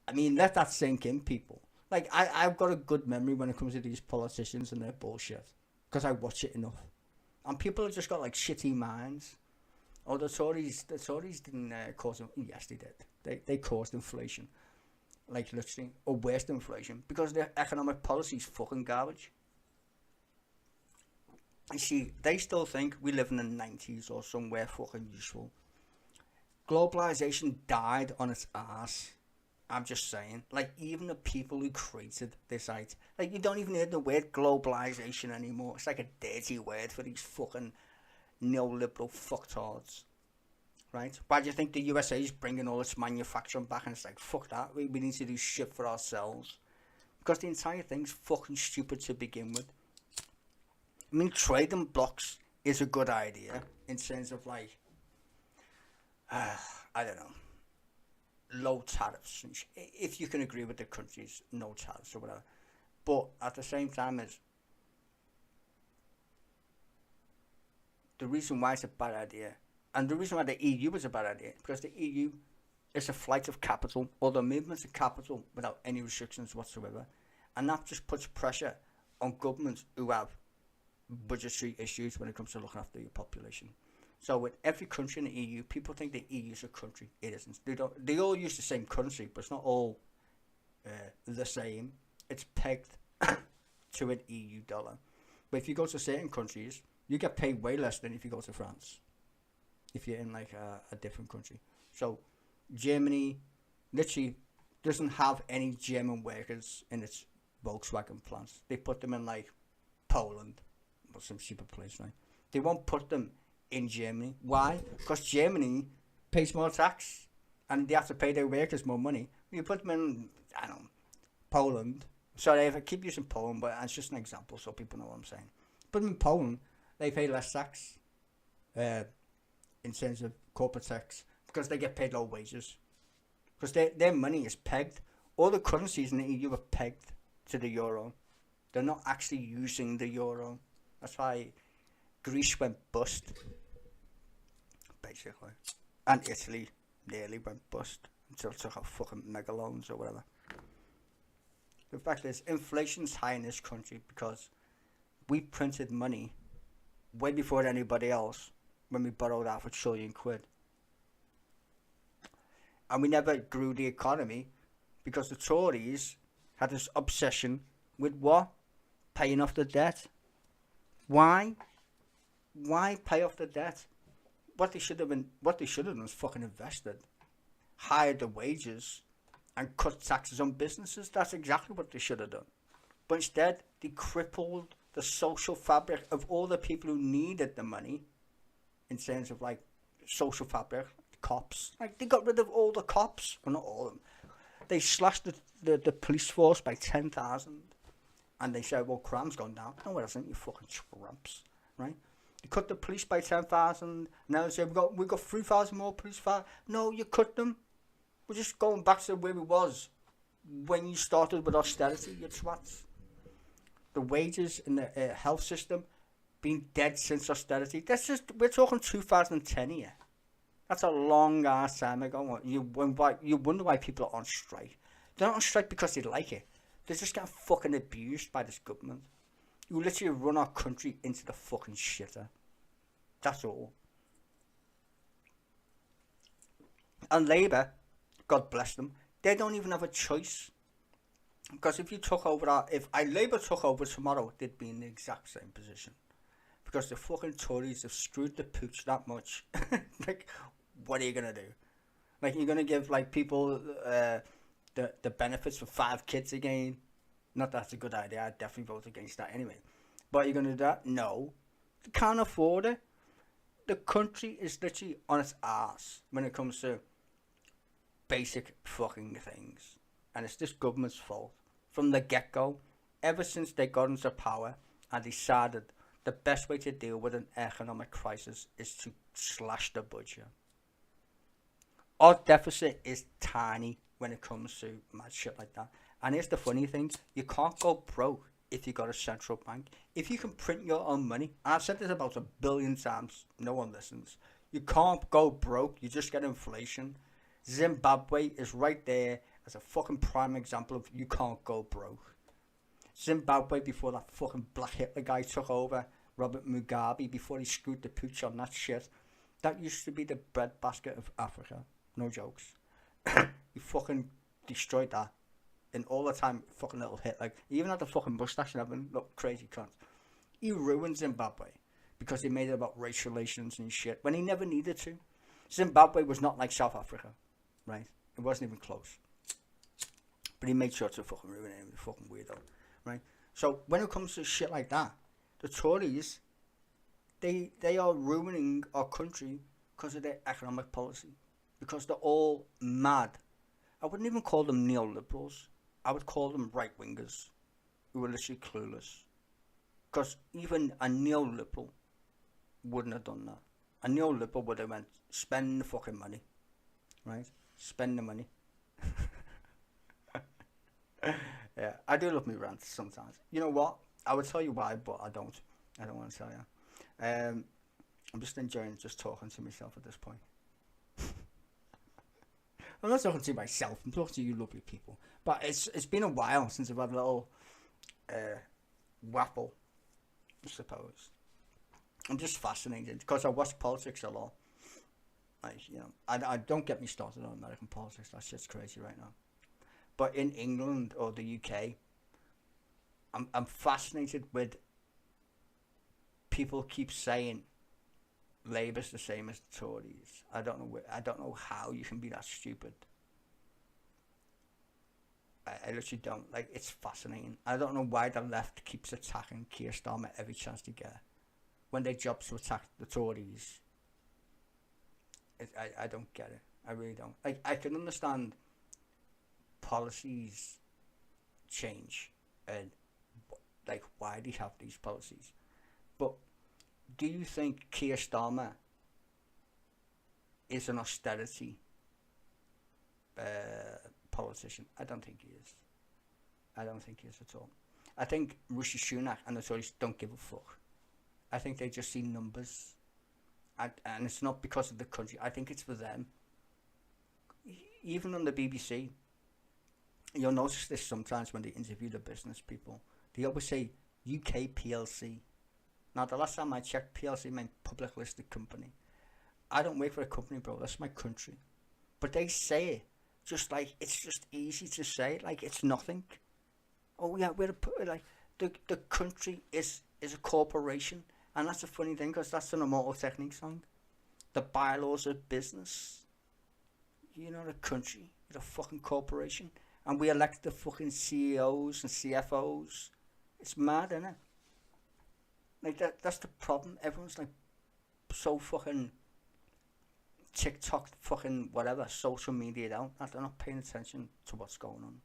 I mean, let that sink in, people. Like, I've got a good memory when it comes to these politicians and their bullshit, because I watch it enough. And people have just got, like, shitty minds. Oh, the Tories didn't cause... Yes, they did. They caused inflation. Like, literally, or worse than inflation, because their economic policy is fucking garbage. You see, they still think we live in the 90s or somewhere fucking useful. Globalization died on its ass. I'm just saying. Like, even the people who created this idea, like, you don't even hear the word globalization anymore. It's like a dirty word for these fucking neoliberal fucktards. Right? Why do you think the USA is bringing all its manufacturing back? And it's like, fuck that. We need to do shit for ourselves. Because the entire thing's fucking stupid to begin with. I mean, trading blocks is a good idea in terms of, like, I don't know, low tariffs. If you can agree with the countries, no tariffs or whatever. But at the same time, is the reason why it's a bad idea, and the reason why the EU is a bad idea, because the EU is a flight of capital, or the movement of capital without any restrictions whatsoever. And that just puts pressure on governments who have budgetary issues when it comes to looking after your population. So with every country in the EU, people think the EU is a country. It isn't. They all use the same currency, but it's not all the same. It's pegged to an EU dollar. But if you go to certain countries, you get paid way less than if you go to France, if you're in like a different country. So Germany literally doesn't have any German workers in its Volkswagen plants. They put them in like Poland or some stupid place, right? They won't put them in Germany. Why? Because Germany pays more tax and they have to pay their workers more money. You put them in, I don't know, Poland. Sorry if I keep using Poland, but it's just an example so people know what I'm saying. Put them in Poland, they pay less tax in terms of corporate tax because they get paid low wages. Because their money is pegged. All the currencies in the EU are pegged to the euro. They're not actually using the euro. That's why Greece went bust, basically. And Italy nearly went bust until it took out fucking mega loans or whatever. The fact is, inflation's high in this country because we printed money way before anybody else when we borrowed £500 billion. And we never grew the economy because the Tories had this obsession with what? Paying off the debt. Why? Why pay off the debt? What they should have done was fucking invested, hired the wages, and cut taxes on businesses. That's exactly what they should have done. But instead, they crippled the social fabric of all the people who needed the money, in terms of like social fabric, cops. Like, they got rid of all the cops. Well, not all of them. They slashed the police force by 10,000. And they said, well, crime's gone down. No, it hasn't, you fucking tramps, right? They cut the police by 10,000. Now they say, we've got 3,000 more police fire. No, you cut them. We're just going back to where we was when you started with austerity, you twats. The wages in the health system been dead since austerity. We're talking 2010 here. That's a long ass time ago. You wonder why people are on strike. They're not on strike because they like it. They're just getting fucking abused by this government. You literally run our country into the fucking shitter. That's all. And Labour, God bless them, they don't even have a choice. Because if Labour took over tomorrow, they'd be in the exact same position. Because the fucking Tories have screwed the pooch that much. Like, what are you gonna do? Like, you're gonna give like people the benefits for 5 kids again? Not that's a good idea. I'd definitely vote against that anyway. But you're gonna do that? No, they can't afford it. The country is literally on its arse when it comes to basic fucking things, and it's this government's fault from the get-go. Ever since they got into power and decided the best way to deal with an economic crisis is to slash the budget. Our deficit is tiny when it comes to mad shit like that. And here's the funny thing, you can't go broke if you got a central bank. If you can print your own money, and I've said this about 1 billion times, no one listens. You can't go broke, you just get inflation. Zimbabwe is right there as a fucking prime example of you can't go broke. Zimbabwe, before that fucking Black Hitler guy took over, Robert Mugabe, before he screwed the pooch on that shit, that used to be the breadbasket of Africa. No jokes. You fucking destroyed that. And all the time, fucking little Hitler. He even had the fucking mustache and everything. Look, crazy cunt. He ruined Zimbabwe because he made it about race relations and shit when he never needed to. Zimbabwe was not like South Africa, right? It wasn't even close. But he made sure to fucking ruin it. He was a fucking weirdo, right? So when it comes to shit like that, the Tories, they are ruining our country because of their economic policy. Because they're all mad. I wouldn't even call them neoliberals. I would call them right-wingers who are literally clueless. Because even a neoliberal wouldn't have done that. A neoliberal would have went, spend the fucking money. Right? Spend the money. Yeah, I do love me rants sometimes. You know what? I would tell you why, but I don't. I don't want to tell you. I'm just enjoying just talking to myself at this point. I'm not talking to myself, I'm talking to you lovely people. But it's been a while since I've had a little waffle, I suppose. I'm just fascinated because I watch politics a lot. Like, you know, I don't get me started on American politics, that shit's crazy right now. But in England or the UK, I'm fascinated with people keep saying Labour's the same as the Tories. I don't know how you can be that stupid. I literally don't. Like, it's fascinating. I don't know why the left keeps attacking Keir Starmer every chance they get, when their job's to attack the Tories. I don't get it. I really don't. Like, I can understand policies change and like why they have these policies, but do you think Keir Starmer is an austerity politician? I don't think he is. I don't think he is at all. I think Rishi Sunak and the Tories don't give a fuck. I think they just see numbers. And it's not because of the country. I think it's for them. Even on the BBC, you'll notice this sometimes when they interview the business people. They always say UK PLC. Now, the last time I checked, PLC meant public listed company. I don't work for a company, bro. That's my country. But they say it just like it's just easy to say, like it's nothing. Oh yeah, like the country is a corporation, and that's a funny thing because that's an Immortal Technique song. The bylaws of business. You're not a country, you're a fucking corporation, and we elect the fucking CEOs and CFOs. It's mad, isn't it? Like that's the problem. Everyone's like so fucking TikTok, fucking whatever, social media out. They're not paying attention to what's going on.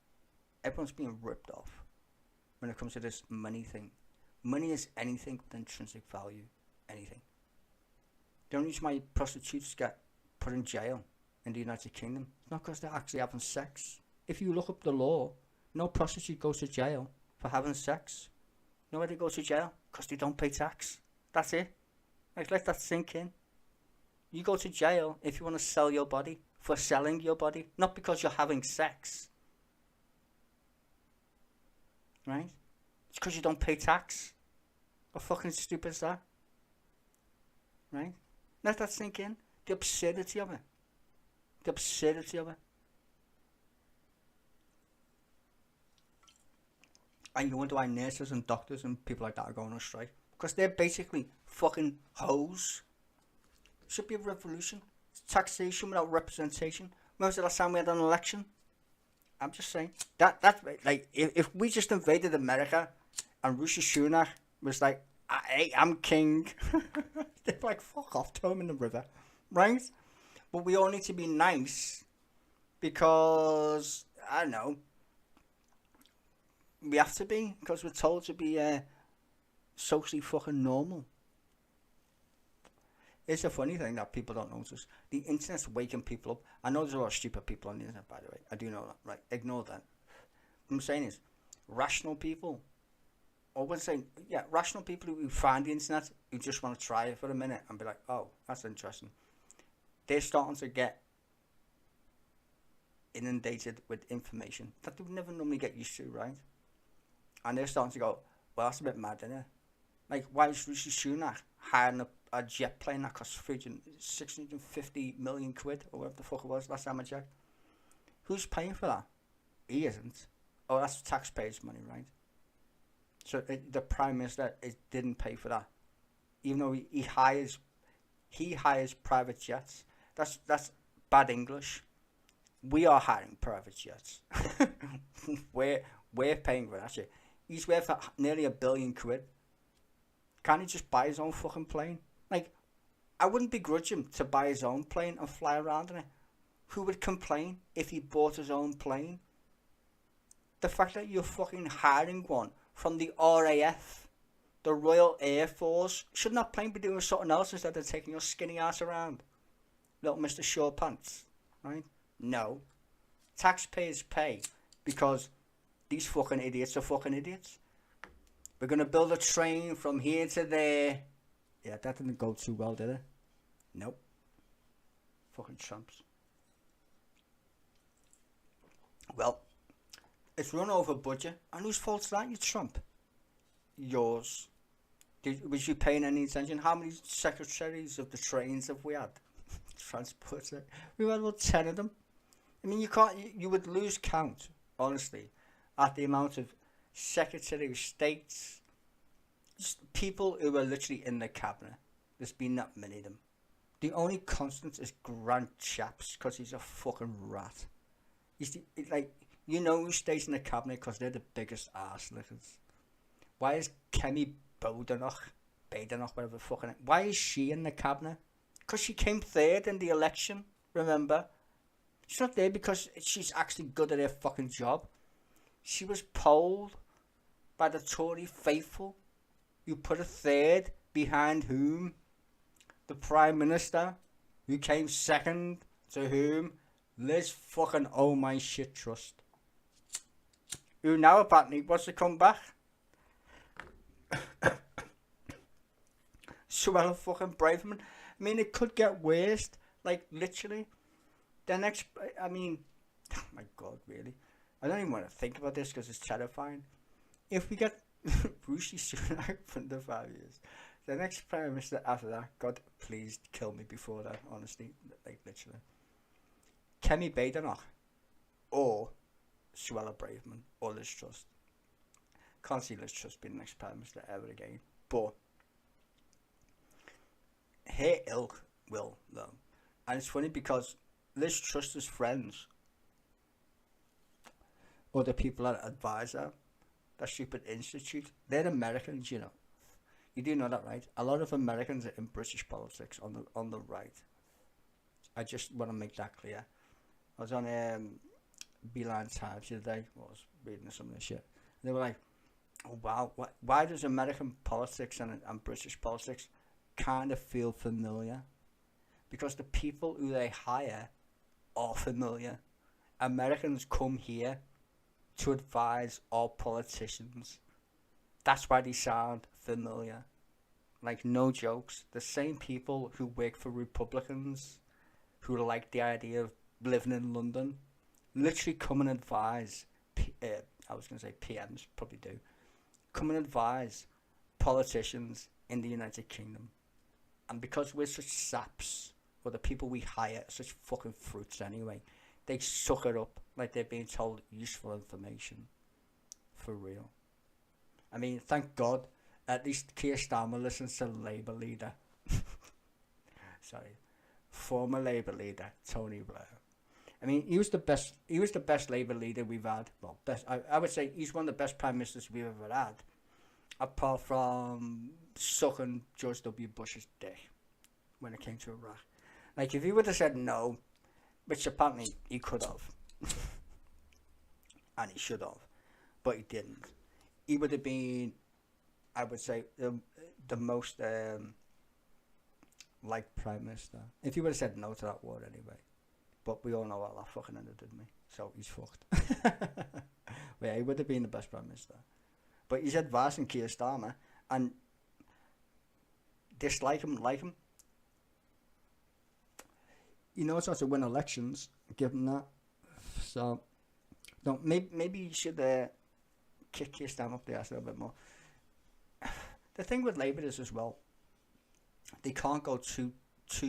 Everyone's being ripped off when it comes to this money thing. Money is anything with intrinsic value. Anything. The only reason why prostitutes get put in jail in the United Kingdom, it's not because they're actually having sex. If you look up the law, no prostitute goes to jail for having sex. You know why they go to jail? Because they don't pay tax. That's it. Like, let that sink in. You go to jail if you want to sell your body, for selling your body, not because you're having sex. Right? It's because you don't pay tax. How fucking stupid is that? Right? Let that sink in. The absurdity of it. The absurdity of it. And you wonder why nurses and doctors and people like that are going on strike. Because they're basically fucking hoes. Should be a revolution. It's taxation without representation. When was the last time we had an election? I'm just saying. That's like, if we just invaded America and Rishi Sunak was like, hey, I'm king. They're like, fuck off, throw him in the river. Right? But we all need to be nice because, I don't know, we have to be because we're told to be socially fucking normal. It's a funny thing that people don't notice. The internet's waking people up. I know there's a lot of stupid people on the internet, by the way. I do know that. Right? Ignore that. What I'm saying is, rational people, or when saying, yeah, rational people who find the internet, who just want to try it for a minute and be like, oh, that's interesting. They're starting to get inundated with information that they would never normally get used to, right? And they're starting to go, well, that's a bit mad, isn't it? Like, why is Rishi Sunak hiring a jet plane that costs 650 million quid, or whatever the fuck it was last time I checked? Who's paying for that? He isn't. Oh, that's taxpayers' money, right? So the Prime Minister didn't pay for that. Even though he hires private jets. That's bad English. We are hiring private jets. We're paying for that shit. He's worth nearly £1 billion. Can't he just buy his own fucking plane? Like, I wouldn't begrudge him to buy his own plane and fly around in it. Who would complain if he bought his own plane? The fact that you're fucking hiring one from the RAF, the Royal Air Force, shouldn't that plane be doing something else instead of taking your skinny ass around? Little Mr. Short Pants, right? No. Taxpayers pay because these fucking idiots are fucking idiots. We're going to build a train from here to there. Yeah, that didn't go too well, did it? Nope. Fucking tramps. Well, it's run over budget. And whose fault's that, you Trump? Yours. Was you paying any attention? How many secretaries of the trains have we had? Transport. We had about 10 of them. I mean, you would lose count, honestly, at the amount of Secretary of States, just people who are literally in the cabinet. There's been that many of them. The only constant is Grant Shapps because he's a fucking rat. He's you know who stays in the cabinet because they're the biggest arse lickers. Why is Kemi Badenoch, whatever fucking, why is she in the cabinet? Because she came third in the election, remember? She's not there because she's actually good at her fucking job. She was polled by the Tory faithful, who put her third behind whom? The Prime Minister, who came second to whom? Liz fucking oh my shit trust. Who now apparently wants to come back. Suella fucking Braverman. I mean, it could get worse. Like, literally. The next, I mean, oh my God, really. I don't even want to think about this because it's terrifying. If we get Rishi Sunak for the 5 years, the next Prime Minister after that, God, please kill me before that, honestly. Like, literally. Kemi Badenoch or Suella Braverman or Liz Truss. Can't see Liz Truss being the next Prime Minister ever again. But her ilk will, though. And it's funny because Liz Truss's friends, or the people that advise her, that stupid institute, they're Americans, you know. You do know that, right? A lot of Americans are in British politics on the right. I just want to make that clear. I was on Beeline Times the other day. I was reading some of this shit. And they were like, oh, wow, why does American politics and British politics kind of feel familiar? Because the people who they hire are familiar. Americans come here to advise our politicians. That's why they sound familiar. Like, no jokes. The same people who work for Republicans, who like the idea of living in London, literally come and advise, I was going to say PMs, probably do, come and advise politicians in the United Kingdom. And because we're such saps, or the people we hire are such fucking fruits anyway, they suck it up like they're being told useful information. For real. I mean, thank God, at least Keir Starmer listens to Labour leader. Sorry. Former Labour leader, Tony Blair. I mean, he was the best Labour leader we've had. Well, I would say he's one of the best Prime Ministers we've ever had. Apart from sucking George W. Bush's dick when it came to Iraq. Like, if he would have said no, which apparently he could have, and he should have, but he didn't, he would have been, I would say, the most liked Prime Minister. If he would have said no to that war anyway. But we all know how that fucking ended, didn't we? So he's fucked. But yeah, he would have been the best Prime Minister. But he's advising Keir Starmer, and dislike him, like him. He knows how to win elections, give him that. So, no, maybe you should kick Keir Starmer up the ass a little bit more. The thing with Labour is as well, they can't go too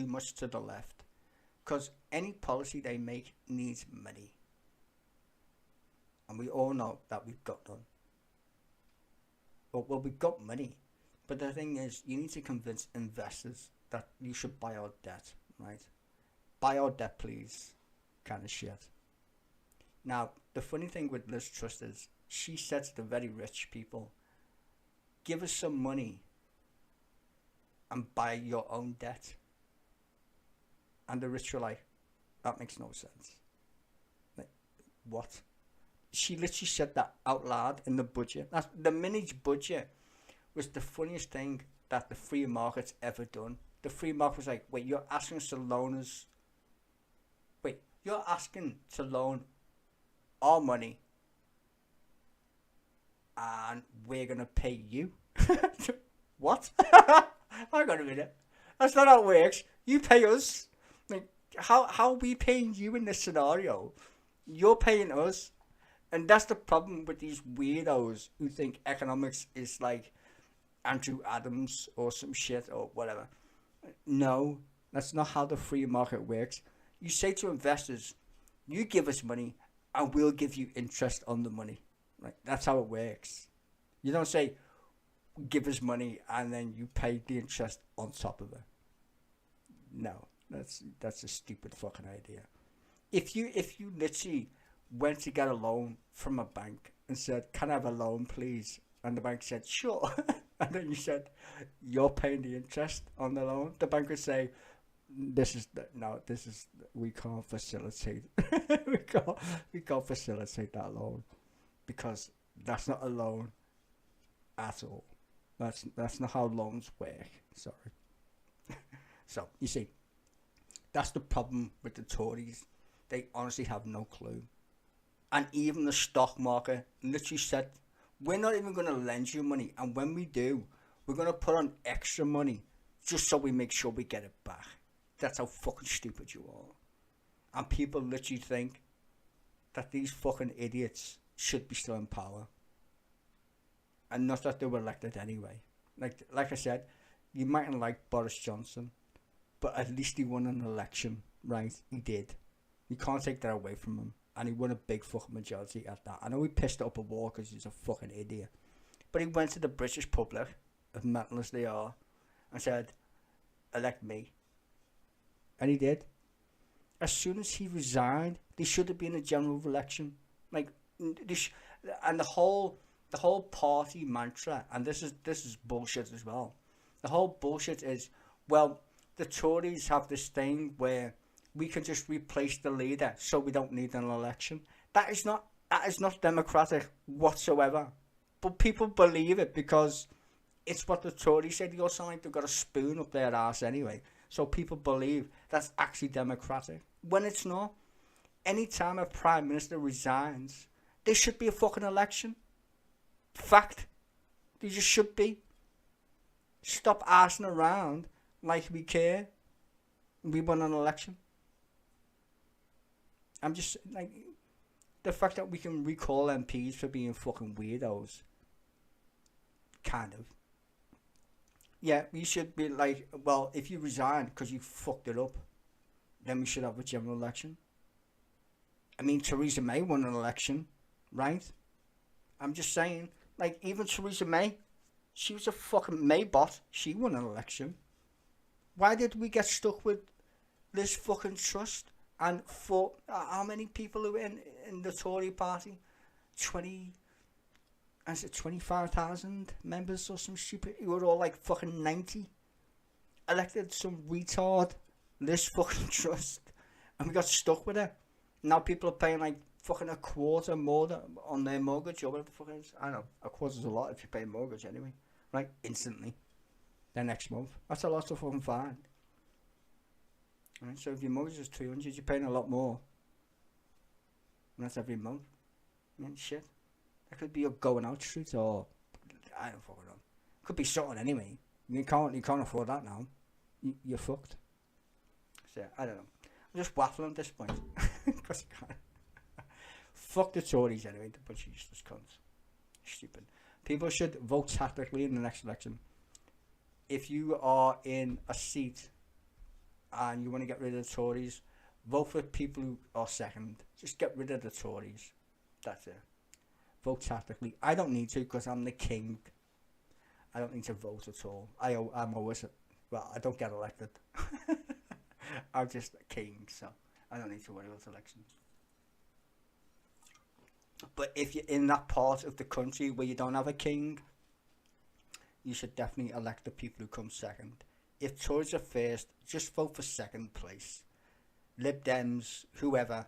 much to the left. Because any policy they make needs money. And we all know that we've got none. Well, we've got money. But the thing is, you need to convince investors that you should buy our debt, right? Buy our debt, please, kind of shit. Now, the funny thing with Liz Truss is, she said to the very rich people, give us some money and buy your own debt. And the rich were like, that makes no sense. Like, what? She literally said that out loud in the budget. The mini budget was the funniest thing that the free market's ever done. The free market was like, wait, you're asking us to loan us... Wait, you're asking to loan our money and we're going to pay you? What? Hang on a minute. That's not how it works. You pay us. Like, how are we paying you in this scenario? You're paying us. And that's the problem with these weirdos who think economics is like Andrew Adams or some shit or whatever. No, that's not how the free market works. You say to investors, you give us money and we'll give you interest on the money. Like, that's how it works. You don't say, give us money and then you pay the interest on top of it. No. That's a stupid fucking idea. If you literally went to get a loan from a bank and said, can I have a loan please? And the bank said, sure. And then you said, you're paying the interest on the loan. The bank would say, we can't facilitate. we can't facilitate that loan because that's not a loan at all. That's not how loans work. Sorry. So, you see, that's the problem with the Tories. They honestly have no clue. And even the stock market literally said, we're not even going to lend you money. And when we do, we're going to put on extra money just so we make sure we get it back. That's how fucking stupid you are. And people literally think that these fucking idiots should be still in power. And not that they were elected anyway. Like I said, you mightn't like Boris Johnson, but at least he won an election, right? He did. You can't take that away from him. And he won a big fucking majority at that. I know he pissed up a war because he's a fucking idiot. But he went to the British public, as mental as they are, and said, elect me. And he did. As soon as he resigned, there should have been a general election. Like, and the whole party mantra, and this is bullshit as well. The whole bullshit is, well, the Tories have this thing where we can just replace the leader, so we don't need an election. That is not democratic whatsoever. But people believe it because it's what the Tories said. They all sound like they've got a spoon up their arse anyway. So people believe that's actually democratic, when it's not. Any time a Prime Minister resigns, there should be a fucking election. Fact. There just should be. Stop arsing around like we care. We won an election. I'm just, like, the fact that we can recall MPs for being fucking weirdos. Kind of. Yeah, we should be like, well, if you resign because you fucked it up, then we should have a general election. I mean, Theresa May won an election, right? I'm just saying, like, even Theresa May, she was a fucking Maybot. She won an election. Why did we get stuck with this fucking Truss? And for how many people are in the Tory party? 25,000 members or some stupid. You were all like fucking 90. Elected some retard, this fucking Truss, and we got stuck with it. Now people are paying like fucking a quarter more on their mortgage or whatever the fuck it is. I don't know, a quarter's a lot if you pay a mortgage anyway. Right, instantly. Then next month. That's a lot to fucking find. Right, so if your mortgage is 200, you're paying a lot more. And that's every month. I mean, shit. That could be your going out street, or I don't fucking know. Could be something anyway. You can't afford that now. You're fucked. So I don't know. I'm just waffling at this point. Because you can't. Fuck the Tories anyway. They're a bunch of useless cunts. Stupid. People should vote tactically in the next election. If you are in a seat and you want to get rid of the Tories, vote for people who are second. Just get rid of the Tories. That's it. Vote tactically. I don't need to because I'm the king. I don't need to vote at all. I'm always, well, I don't get elected. I'm just a king, so I don't need to worry about elections. But if you're in that part of the country where you don't have a king, you should definitely elect the people who come second. If Tories are first, just vote for second place. Lib Dems, whoever,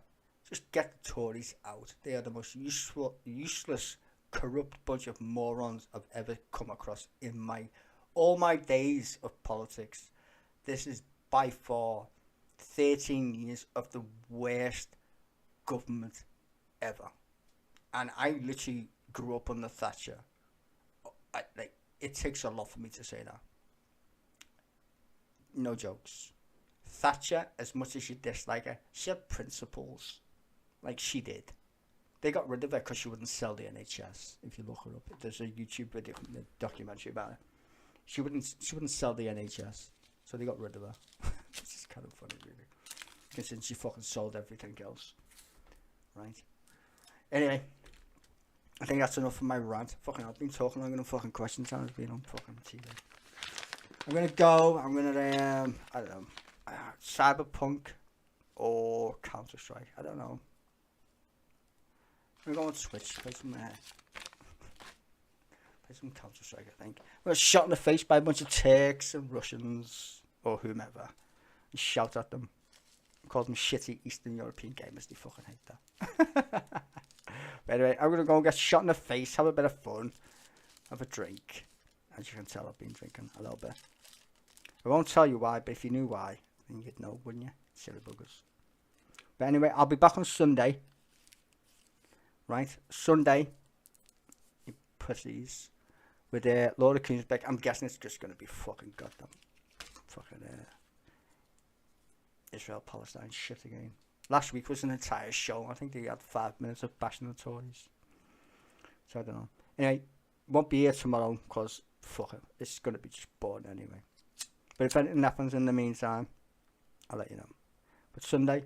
just get the Tories out. They are the most useless, corrupt bunch of morons I've ever come across in all my days of politics. This is by far 13 years of the worst government ever. And I literally grew up under Thatcher. It takes a lot for me to say that. No jokes. Thatcher, as much as you dislike her, she had principles. Like she did. They got rid of her because she wouldn't sell the NHS. If you look her up, there's a YouTube video, a documentary about it. She wouldn't sell the NHS, so they got rid of her. Which is kind of funny, really, considering she fucking sold everything else. Right. Anyway, I think that's enough for my rant. Fucking, I've been talking longer than fucking question time has been on fucking TV. I'm gonna go. I'm gonna I don't know, Cyberpunk or Counter Strike. I don't know. I'm gonna go on Switch. Play some Counter Strike. I think. I got shot in the face by a bunch of Turks and Russians or whomever, and shout at them. Call them shitty Eastern European gamers. They fucking hate that. But anyway, I'm gonna go and get shot in the face. Have a bit of fun. Have a drink. As you can tell, I've been drinking a little bit. I won't tell you why, but if you knew why, then you'd know, wouldn't you? Silly buggers. But anyway, I'll be back on Sunday. Right? Sunday. You pussies. With Laura Koenigsberg. I'm guessing it's just going to be fucking goddamn. Fucking Israel-Palestine shit again. Last week was an entire show. I think they had 5 minutes of bashing the Tories. So I don't know. Anyway, won't be here tomorrow because fuck it. It's going to be just boring anyway. But if anything happens in the meantime, I'll let you know. But Sunday,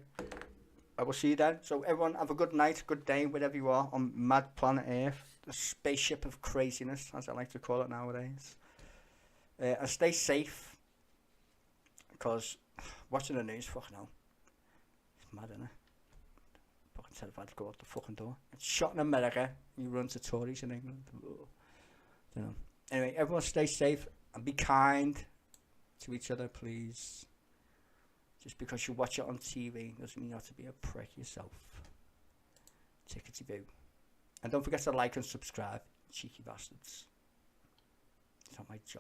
I will see you then. So everyone, have a good night, good day, wherever you are on Mad Planet Earth, the spaceship of craziness, as I like to call it nowadays. And stay safe, because watching the news, fucking hell, it's mad, isn't it? Fucking terrified to go out the fucking door. It's shot in America, you run to Tories in England. You know. Anyway, everyone stay safe and be kind to each other, please. Just because you watch it on TV doesn't mean you have to be a prick yourself. Take it to you. And don't forget to like and subscribe, cheeky bastards. It's not my job.